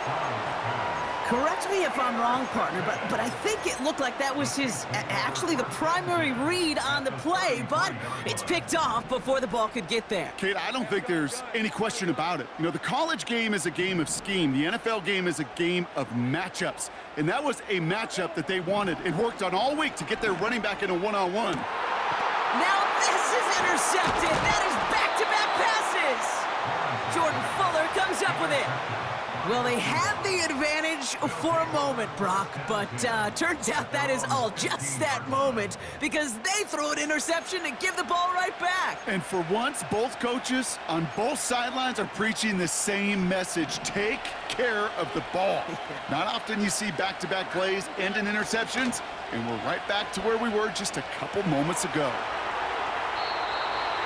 Correct me if I'm wrong, partner, but I think it looked like that was actually the primary read on the play, but it's picked off before the ball could get there. Kate, I don't think there's any question about it. You know, the college game is a game of scheme. The NFL game is a game of matchups. And that was a matchup that they wanted and worked on all week to get their running back in a one-on-one. Now this is intercepted. That is back-to-back passes. Jordan Fuller comes up with it. Well, they had the advantage for a moment, Brock, but turns out that is all just that moment because they throw an interception to give the ball right back. And for once, both coaches on both sidelines are preaching the same message. Take care of the ball. Not often you see back-to-back plays end in interceptions, and we're right back to where we were just a couple moments ago.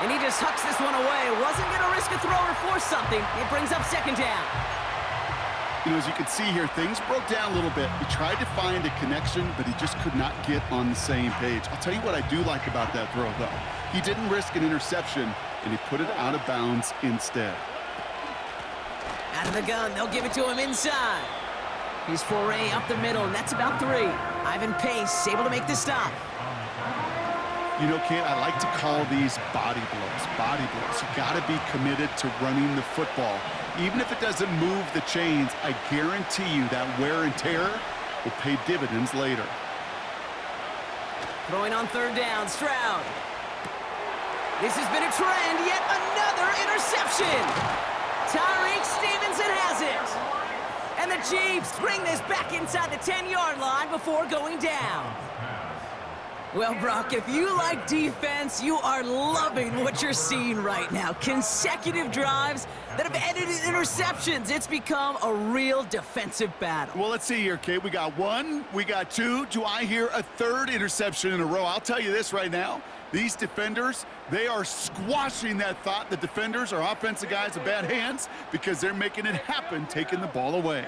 And he just hucks this one away. Wasn't going to risk a throw or force something. It brings up second down. You know, as you can see here, things broke down a little bit. He tried to find a connection, but he just could not get on the same page. I'll tell you what I do like about that throw, though. He didn't risk an interception, and he put it out of bounds instead. Out of the gun, they'll give it to him inside. He's foray up the middle, and that's about 3. Ivan Pace able to make the stop. You know, Kate, I like to call these body blows. Body blows. You got to be committed to running the football. Even if it doesn't move the chains, I guarantee you that wear and tear will pay dividends later. Throwing on third down, Stroud. This has been a trend, yet another interception. Tyreek Stevenson has it. And the Chiefs bring this back inside the 10-yard line before going down. Well, Brock, if you like defense, you are loving what you're seeing right now. Consecutive drives that have ended in interceptions. It's become a real defensive battle. Well, let's see here, Kate. We got 1, we got 2. Do I hear a 3rd interception in a row? I'll tell you this right now. These defenders, they are squashing that thought. The defenders are offensive guys with bad hands because they're making it happen, taking the ball away.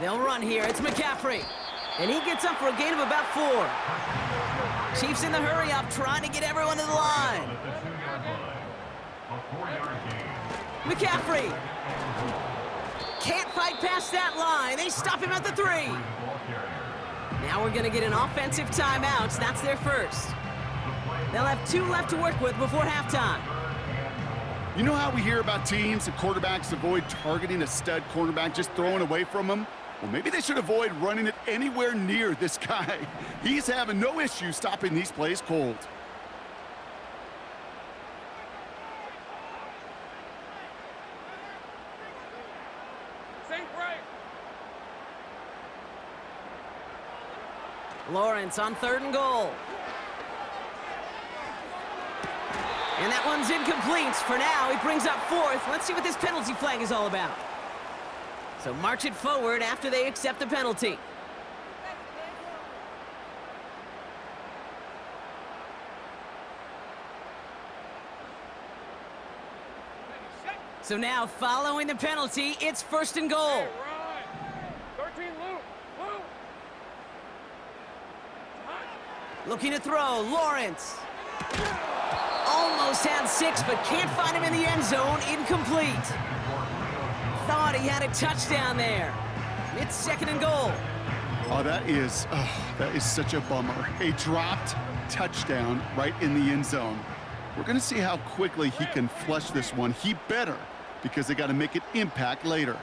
They'll run here. It's McCaffrey. And he gets up for a gain of about 4. Chiefs in the hurry-up, trying to get everyone to the line. McCaffrey. Can't fight past that line. They stop him at the 3. Now we're going to get an offensive timeout. That's their first. They'll have 2 left to work with before halftime. You know how we hear about teams and quarterbacks avoid targeting a stud cornerback, just throwing away from him? Well, maybe they should avoid running it anywhere near this guy. He's having no issue stopping these plays cold. Sink right. Lawrence on 3rd and goal. And that one's incomplete. For now, he brings up 4th. Let's see what this penalty flag is all about. So march it forward after they accept the penalty. So now, following the penalty, it's 1st and goal. 13 loop. Looking to throw, Lawrence. Almost had 6, but can't find him in the end zone. Incomplete. Thought he had a touchdown there. It's 2nd and goal. Oh, that is such a bummer. A dropped touchdown right in the end zone. We're going to see how quickly he can flush this one. He better, because they got to make it impact later.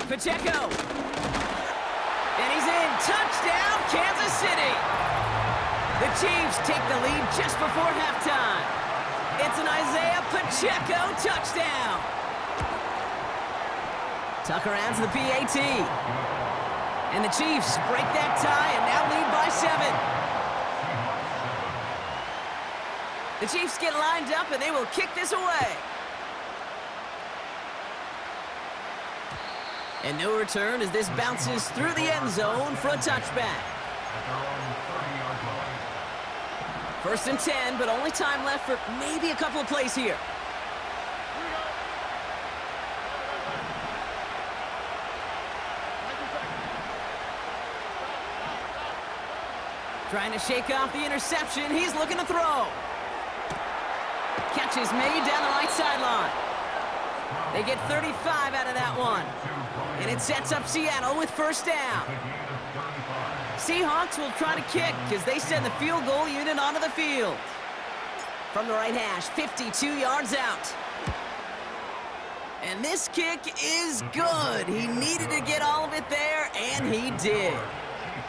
Pacheco. And he's in. Touchdown, Kansas City. The Chiefs take the lead just before halftime. It's an Isaiah Pacheco touchdown. Tucker adds the PAT. And the Chiefs break that tie and now lead by 7. The Chiefs get lined up and they will kick this away. And no return as this bounces through the end zone for a touchback. First and 10, but only time left for maybe a couple of plays here. Trying to shake off the interception. He's looking to throw. Catch is made down the right sideline. They get 35 out of that one. And it sets up Seattle with first down. Seahawks will try to kick as they send the field goal unit onto the field. From the right hash, 52 yards out. And this kick is good. He needed to get all of it there, and he did.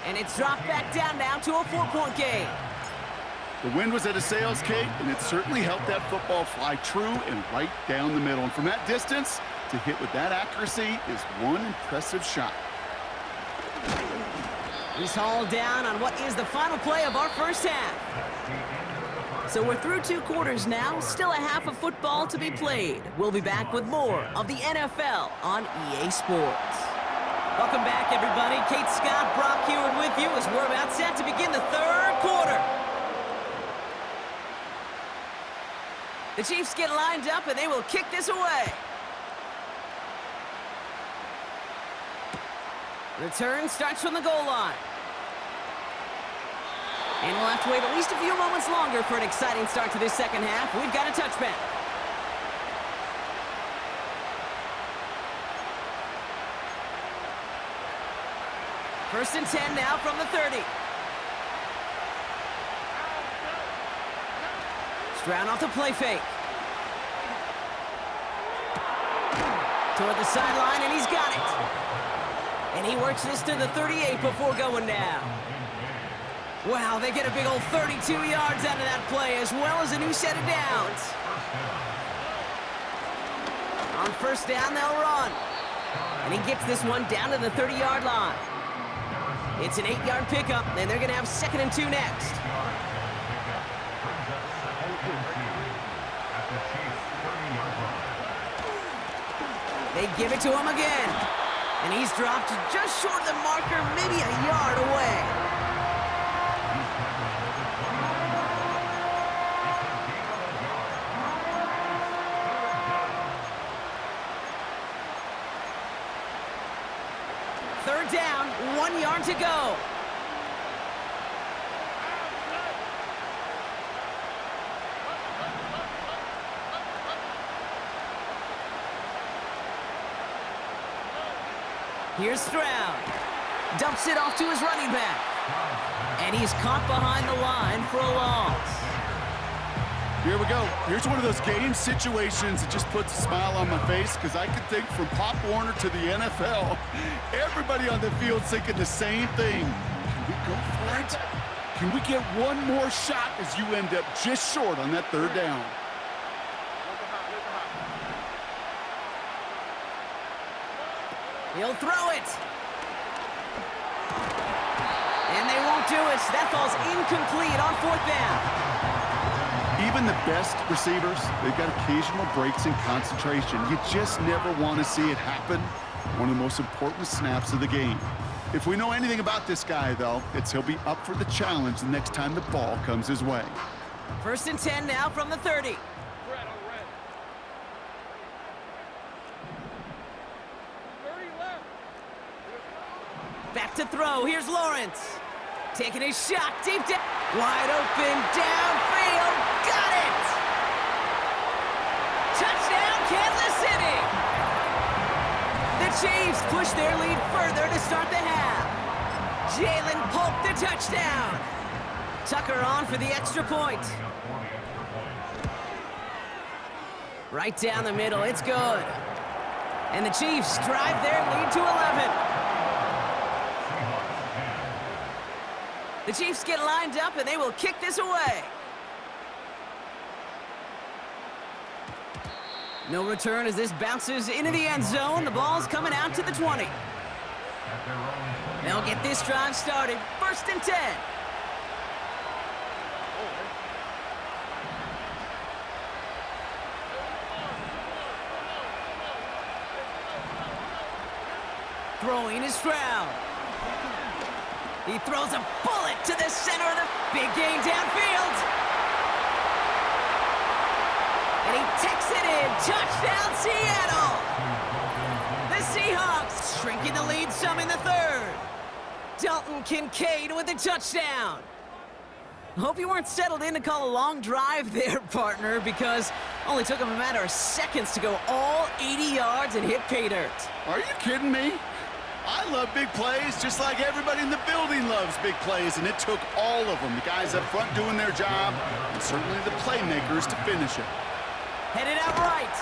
And it's dropped back down now to a 4-point game. The wind was at a sails, Kate, and it certainly helped that football fly true and right down the middle. And from that distance, to hit with that accuracy is one impressive shot. He's hauled down on what is the final play of our first half. So we're through 2 quarters now, still a half of football to be played. We'll be back with more of the NFL on EA Sports. Welcome back, everybody. Kate Scott, Brock Heward with you as we're about set to begin the 3rd quarter. The Chiefs get lined up, and they will kick this away. Return starts from the goal line. And we'll have to wait at least a few moments longer for an exciting start to this second half. We've got a touchback. First and 10 now from the 30. Stroud off the play fake. Toward the sideline, and he's got it. And he works this to the 38 before going down. Wow, they get a big old 32 yards out of that play, as well as a new set of downs. On first down, they'll run. And he gets this one down to the 30-yard line. It's an 8-yard pickup, and they're going to have 2nd and 2 next. They give it to him again. And he's dropped just short of the marker, maybe a yard away. Third down, 1 yard to go. Here's Stroud. Dumps it off to his running back. And he's caught behind the line for a loss. Here we go. Here's one of those game situations that just puts a smile on my face, because I can think from Pop Warner to the NFL, everybody on the field thinking the same thing. Can we go for it? Can we get one more shot as you end up just short on that 3rd down? He'll throw it. And they won't do it. That falls incomplete on 4th down. Even the best receivers, they've got occasional breaks in concentration. You just never want to see it happen. One of the most important snaps of the game. If we know anything about this guy, though, it's he'll be up for the challenge the next time the ball comes his way. First and 10 now from the 30. Back to throw. Here's Lawrence. Taking his shot deep down. Wide open downfield. Got it! Touchdown, Kansas City! The Chiefs push their lead further to start the half. Jalen Polk the touchdown. Tucker on for the extra point. Right down the middle. It's good. And the Chiefs drive their lead to 11. The Chiefs get lined up, and they will kick this away. No return as this bounces into the end zone. The ball's coming out to the 20. They'll get this drive started. First and 10. Throwing is Stroud. He throws a bullet to the center of the big game downfield. He takes it in. Touchdown, Seattle! The Seahawks shrinking the lead some in the third. Dalton Kincaid with the touchdown. Hope you weren't settled in to call a long drive there, partner, because only took him a matter of seconds to go all 80 yards and hit pay dirt. Are you kidding me? I love big plays just like everybody in the building loves big plays, and it took all of them, the guys up front doing their job, and certainly the playmakers to finish it. Headed out right.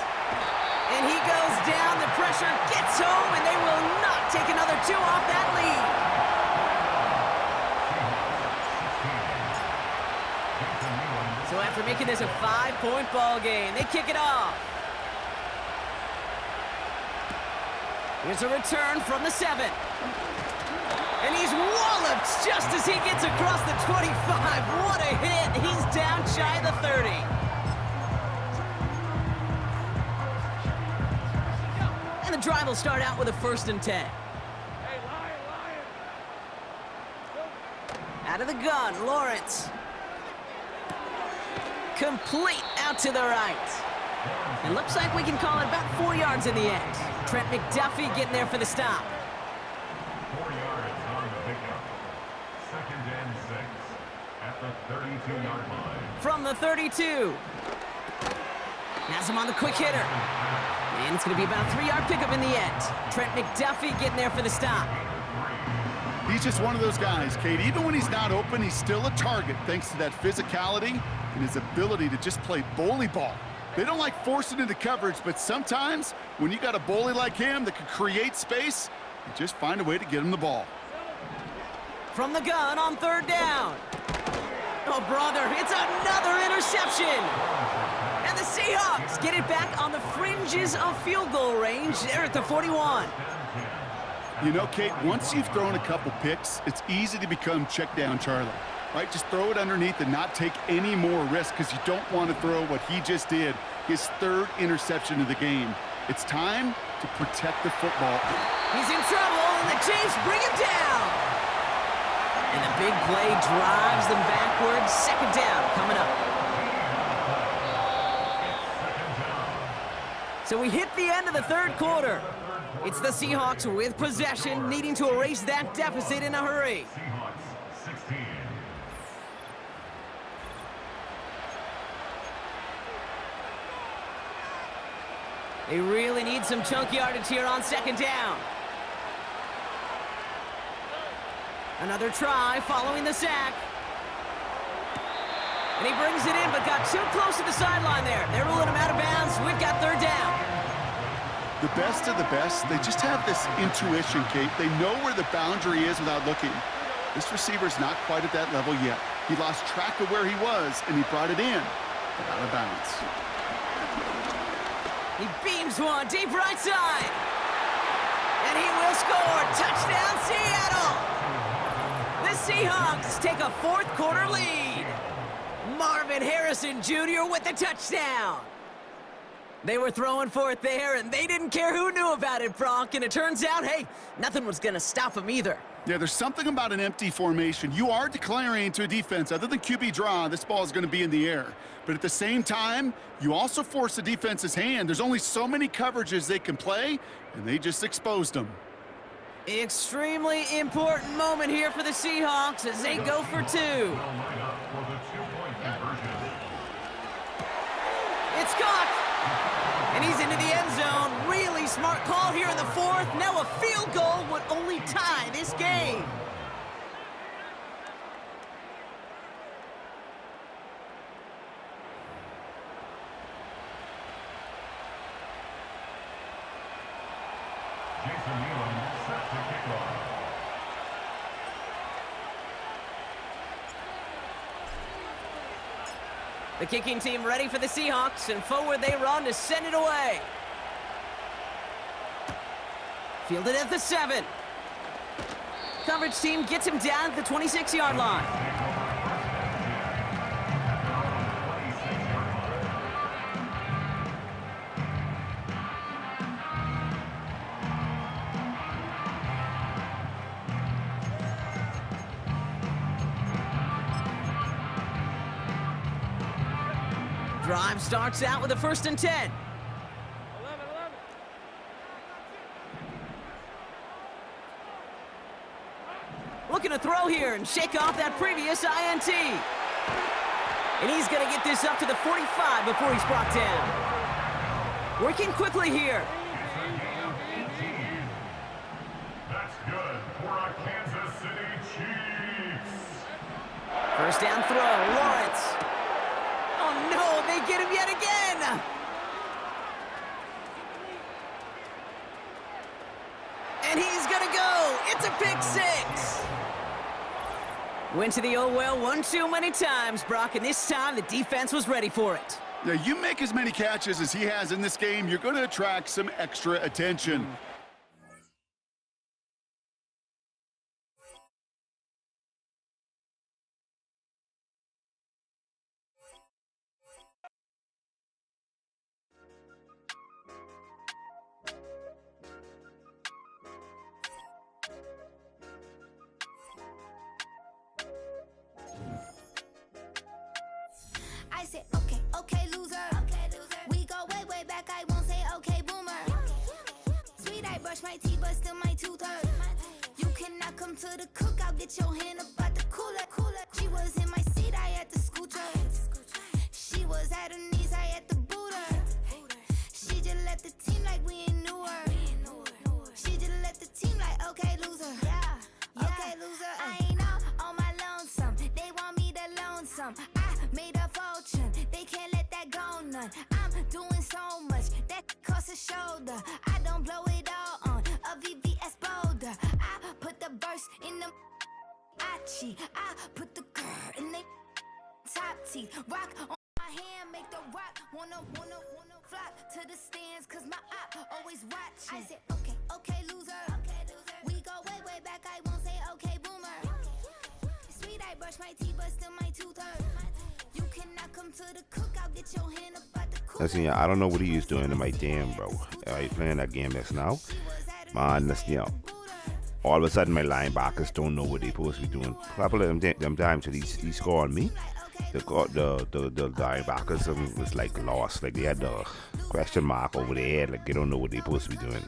And he goes down, the pressure gets home, and they will not take another 2 off that lead. So after making this a 5-point ball game, they kick it off. Here's a return from the 7. And he's walloped just as he gets across the 25. What a hit. He's down shy of the 30. And the drive will start out with a 1st and 10. Out of the gun, Lawrence. Complete out to the right. It looks like we can call it about 4 yards in the end. Trent McDuffie getting there for the stop. 4 yards on the pickup. 2nd and 6 at the 32-yard line. From the 32. Has him on the quick hitter. And it's going to be about a 3-yard pickup in the end. Trent McDuffie getting there for the stop. He's just one of those guys, Kate. Even when he's not open, he's still a target thanks to that physicality and his ability to just play bully ball. They don't like forcing into coverage, but sometimes when you got a bully like him that can create space, you just find a way to get him the ball. From the gun on 3rd down. Oh, brother, it's another interception. And the Seahawks get it back on the fringes of field goal range. They're at the 41. You know, Kate, once you've thrown a couple picks, it's easy to become check down Charlie, right? Just throw it underneath and not take any more risk because you don't want to throw what he just did, his 3rd interception of the game. It's time to protect the football. He's in trouble, and the Chiefs bring him down. And the big play drives them backwards. 2nd down coming up. So we hit the end of the 3rd quarter. It's the Seahawks with possession, needing to erase that deficit in a hurry. Seahawks 16. They really need some chunk yardage here on 2nd down. Another try following the sack. And he brings it in, but got too close to the sideline there. They're ruling him out of bounds. We've got 3rd down. The best of the best, they just have this intuition, Kate. They know where the boundary is without looking. This receiver's not quite at that level yet. He lost track of where he was, and he brought it in, but out of bounds. He beams one deep right side. And he will score. Touchdown, Seattle! The Seahawks take a 4th quarter lead. Marvin Harrison Jr. with the touchdown. They were throwing for it there, and they didn't care who knew about it, Brock. And it turns out, hey, nothing was going to stop them either. Yeah, there's something about an empty formation. You are declaring to a defense, other than QB draw, this ball is going to be in the air. But at the same time, you also force the defense's hand. There's only so many coverages they can play, and they just exposed them. Extremely important moment here for the Seahawks as they go for 2. It's caught. And he's into the end zone. Really smart call here in the 4th. Now a field goal would only tie this game. Jason Nealon set to kick off. The kicking team ready for the Seahawks, and forward they run to send it away. Fielded at the 7. Coverage team gets him down at the 26-yard line. Drive starts out with a 1st and 10. 11. Looking to throw here and shake off that previous INT. And he's going to get this up to the 45 before he's brought down. Working quickly here. That's good for our Kansas City Chiefs. 1st down throw, Lawrence. Oh no, they get him yet again. And he's gonna go. It's a pick 6. Went to the oh well one too many times, Brock, and this time the defense was ready for it. Yeah, you make as many catches as he has in this game, you're going to attract some extra attention. I said, okay, okay, loser. We go way, way back. I won't say, okay, boomer. Sweet, I brush my teeth, but still my tooth hurt. You cannot come to the cookout, get your hand up at the cooler. She was in my seat, I had to scoot her. She was at her knees, I had to boot her. She just left the team like we ain't knew her. She just left the team like, okay, loser. Okay, loser. I ain't all on my lonesome. They want me to loan some. I made a fortune. They can't let that go none. I'm doing so much that costs a shoulder. I don't blow it all on a VVS boulder. I put the verse in the Achi. I put the girl in the top teeth. Rock on my hand, make the rock wanna flock to the stands, cause my op always watching. I said, okay, okay, loser. We go way, way back. I won't say, okay, boomer. Sweet, I brush my teeth, but still my tooth hurt. You cannot come to the cookout, get your hand up at the cooler. Listen, I don't know what he is doing to my damn, bro. He's playing that game that's now. Man, listen, you know, all of a sudden my linebackers don't know what they're supposed to be doing. A couple of them times that he scored me, the linebackers was like lost. Like they had the question mark over their head. Like they don't know what they're supposed to be doing.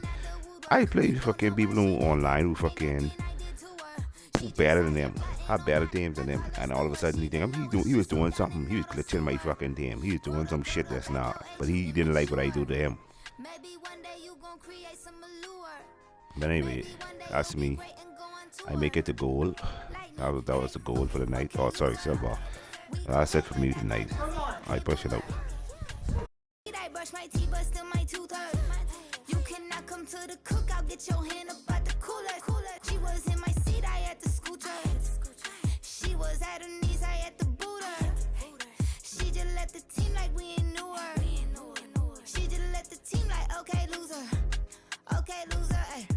I play fucking people who online who fucking better than them, have better teams than them, and all of a sudden he was doing something. He was glitching my fucking team. He was doing some shit that's not, but he didn't like what I do to him. But anyway, that's me. I make it the goal. That was the goal for the night. Oh, sorry, silver. That's it for me tonight. I push it out. I brush my teeth, but still my tooth hurt. You cannot come to the cookout, get your hand up at the cooler. She was in my seat, I had to scoot her. She was at her knees, I had to boot her. She just left the team like we ain't knew her. She just left the team like, okay, loser. Okay, loser, ay.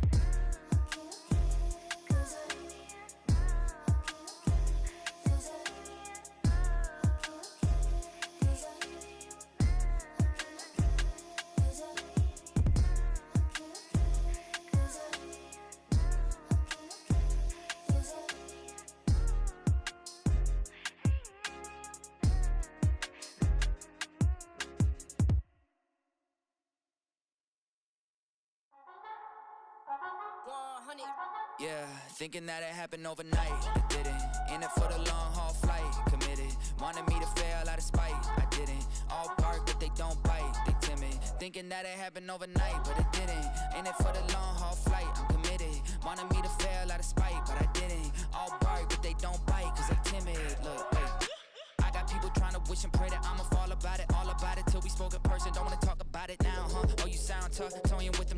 Yeah, thinking that it happened overnight, it didn't. In it for the long haul flight, committed. Wanted me to fail out of spite, I didn't. All bark but they don't bite, they timid. Thinking that it happened overnight, but it didn't. In it for the long haul flight, I'm committed. Wanted me to fail out of spite, but I didn't. All bark but they don't bite, cause they timid. Look, wait. I got people trying to wish and pray that I'ma fall about it. All about it till we spoke in person, don't wanna talk about it now, huh? Oh, you sound tough, toying with the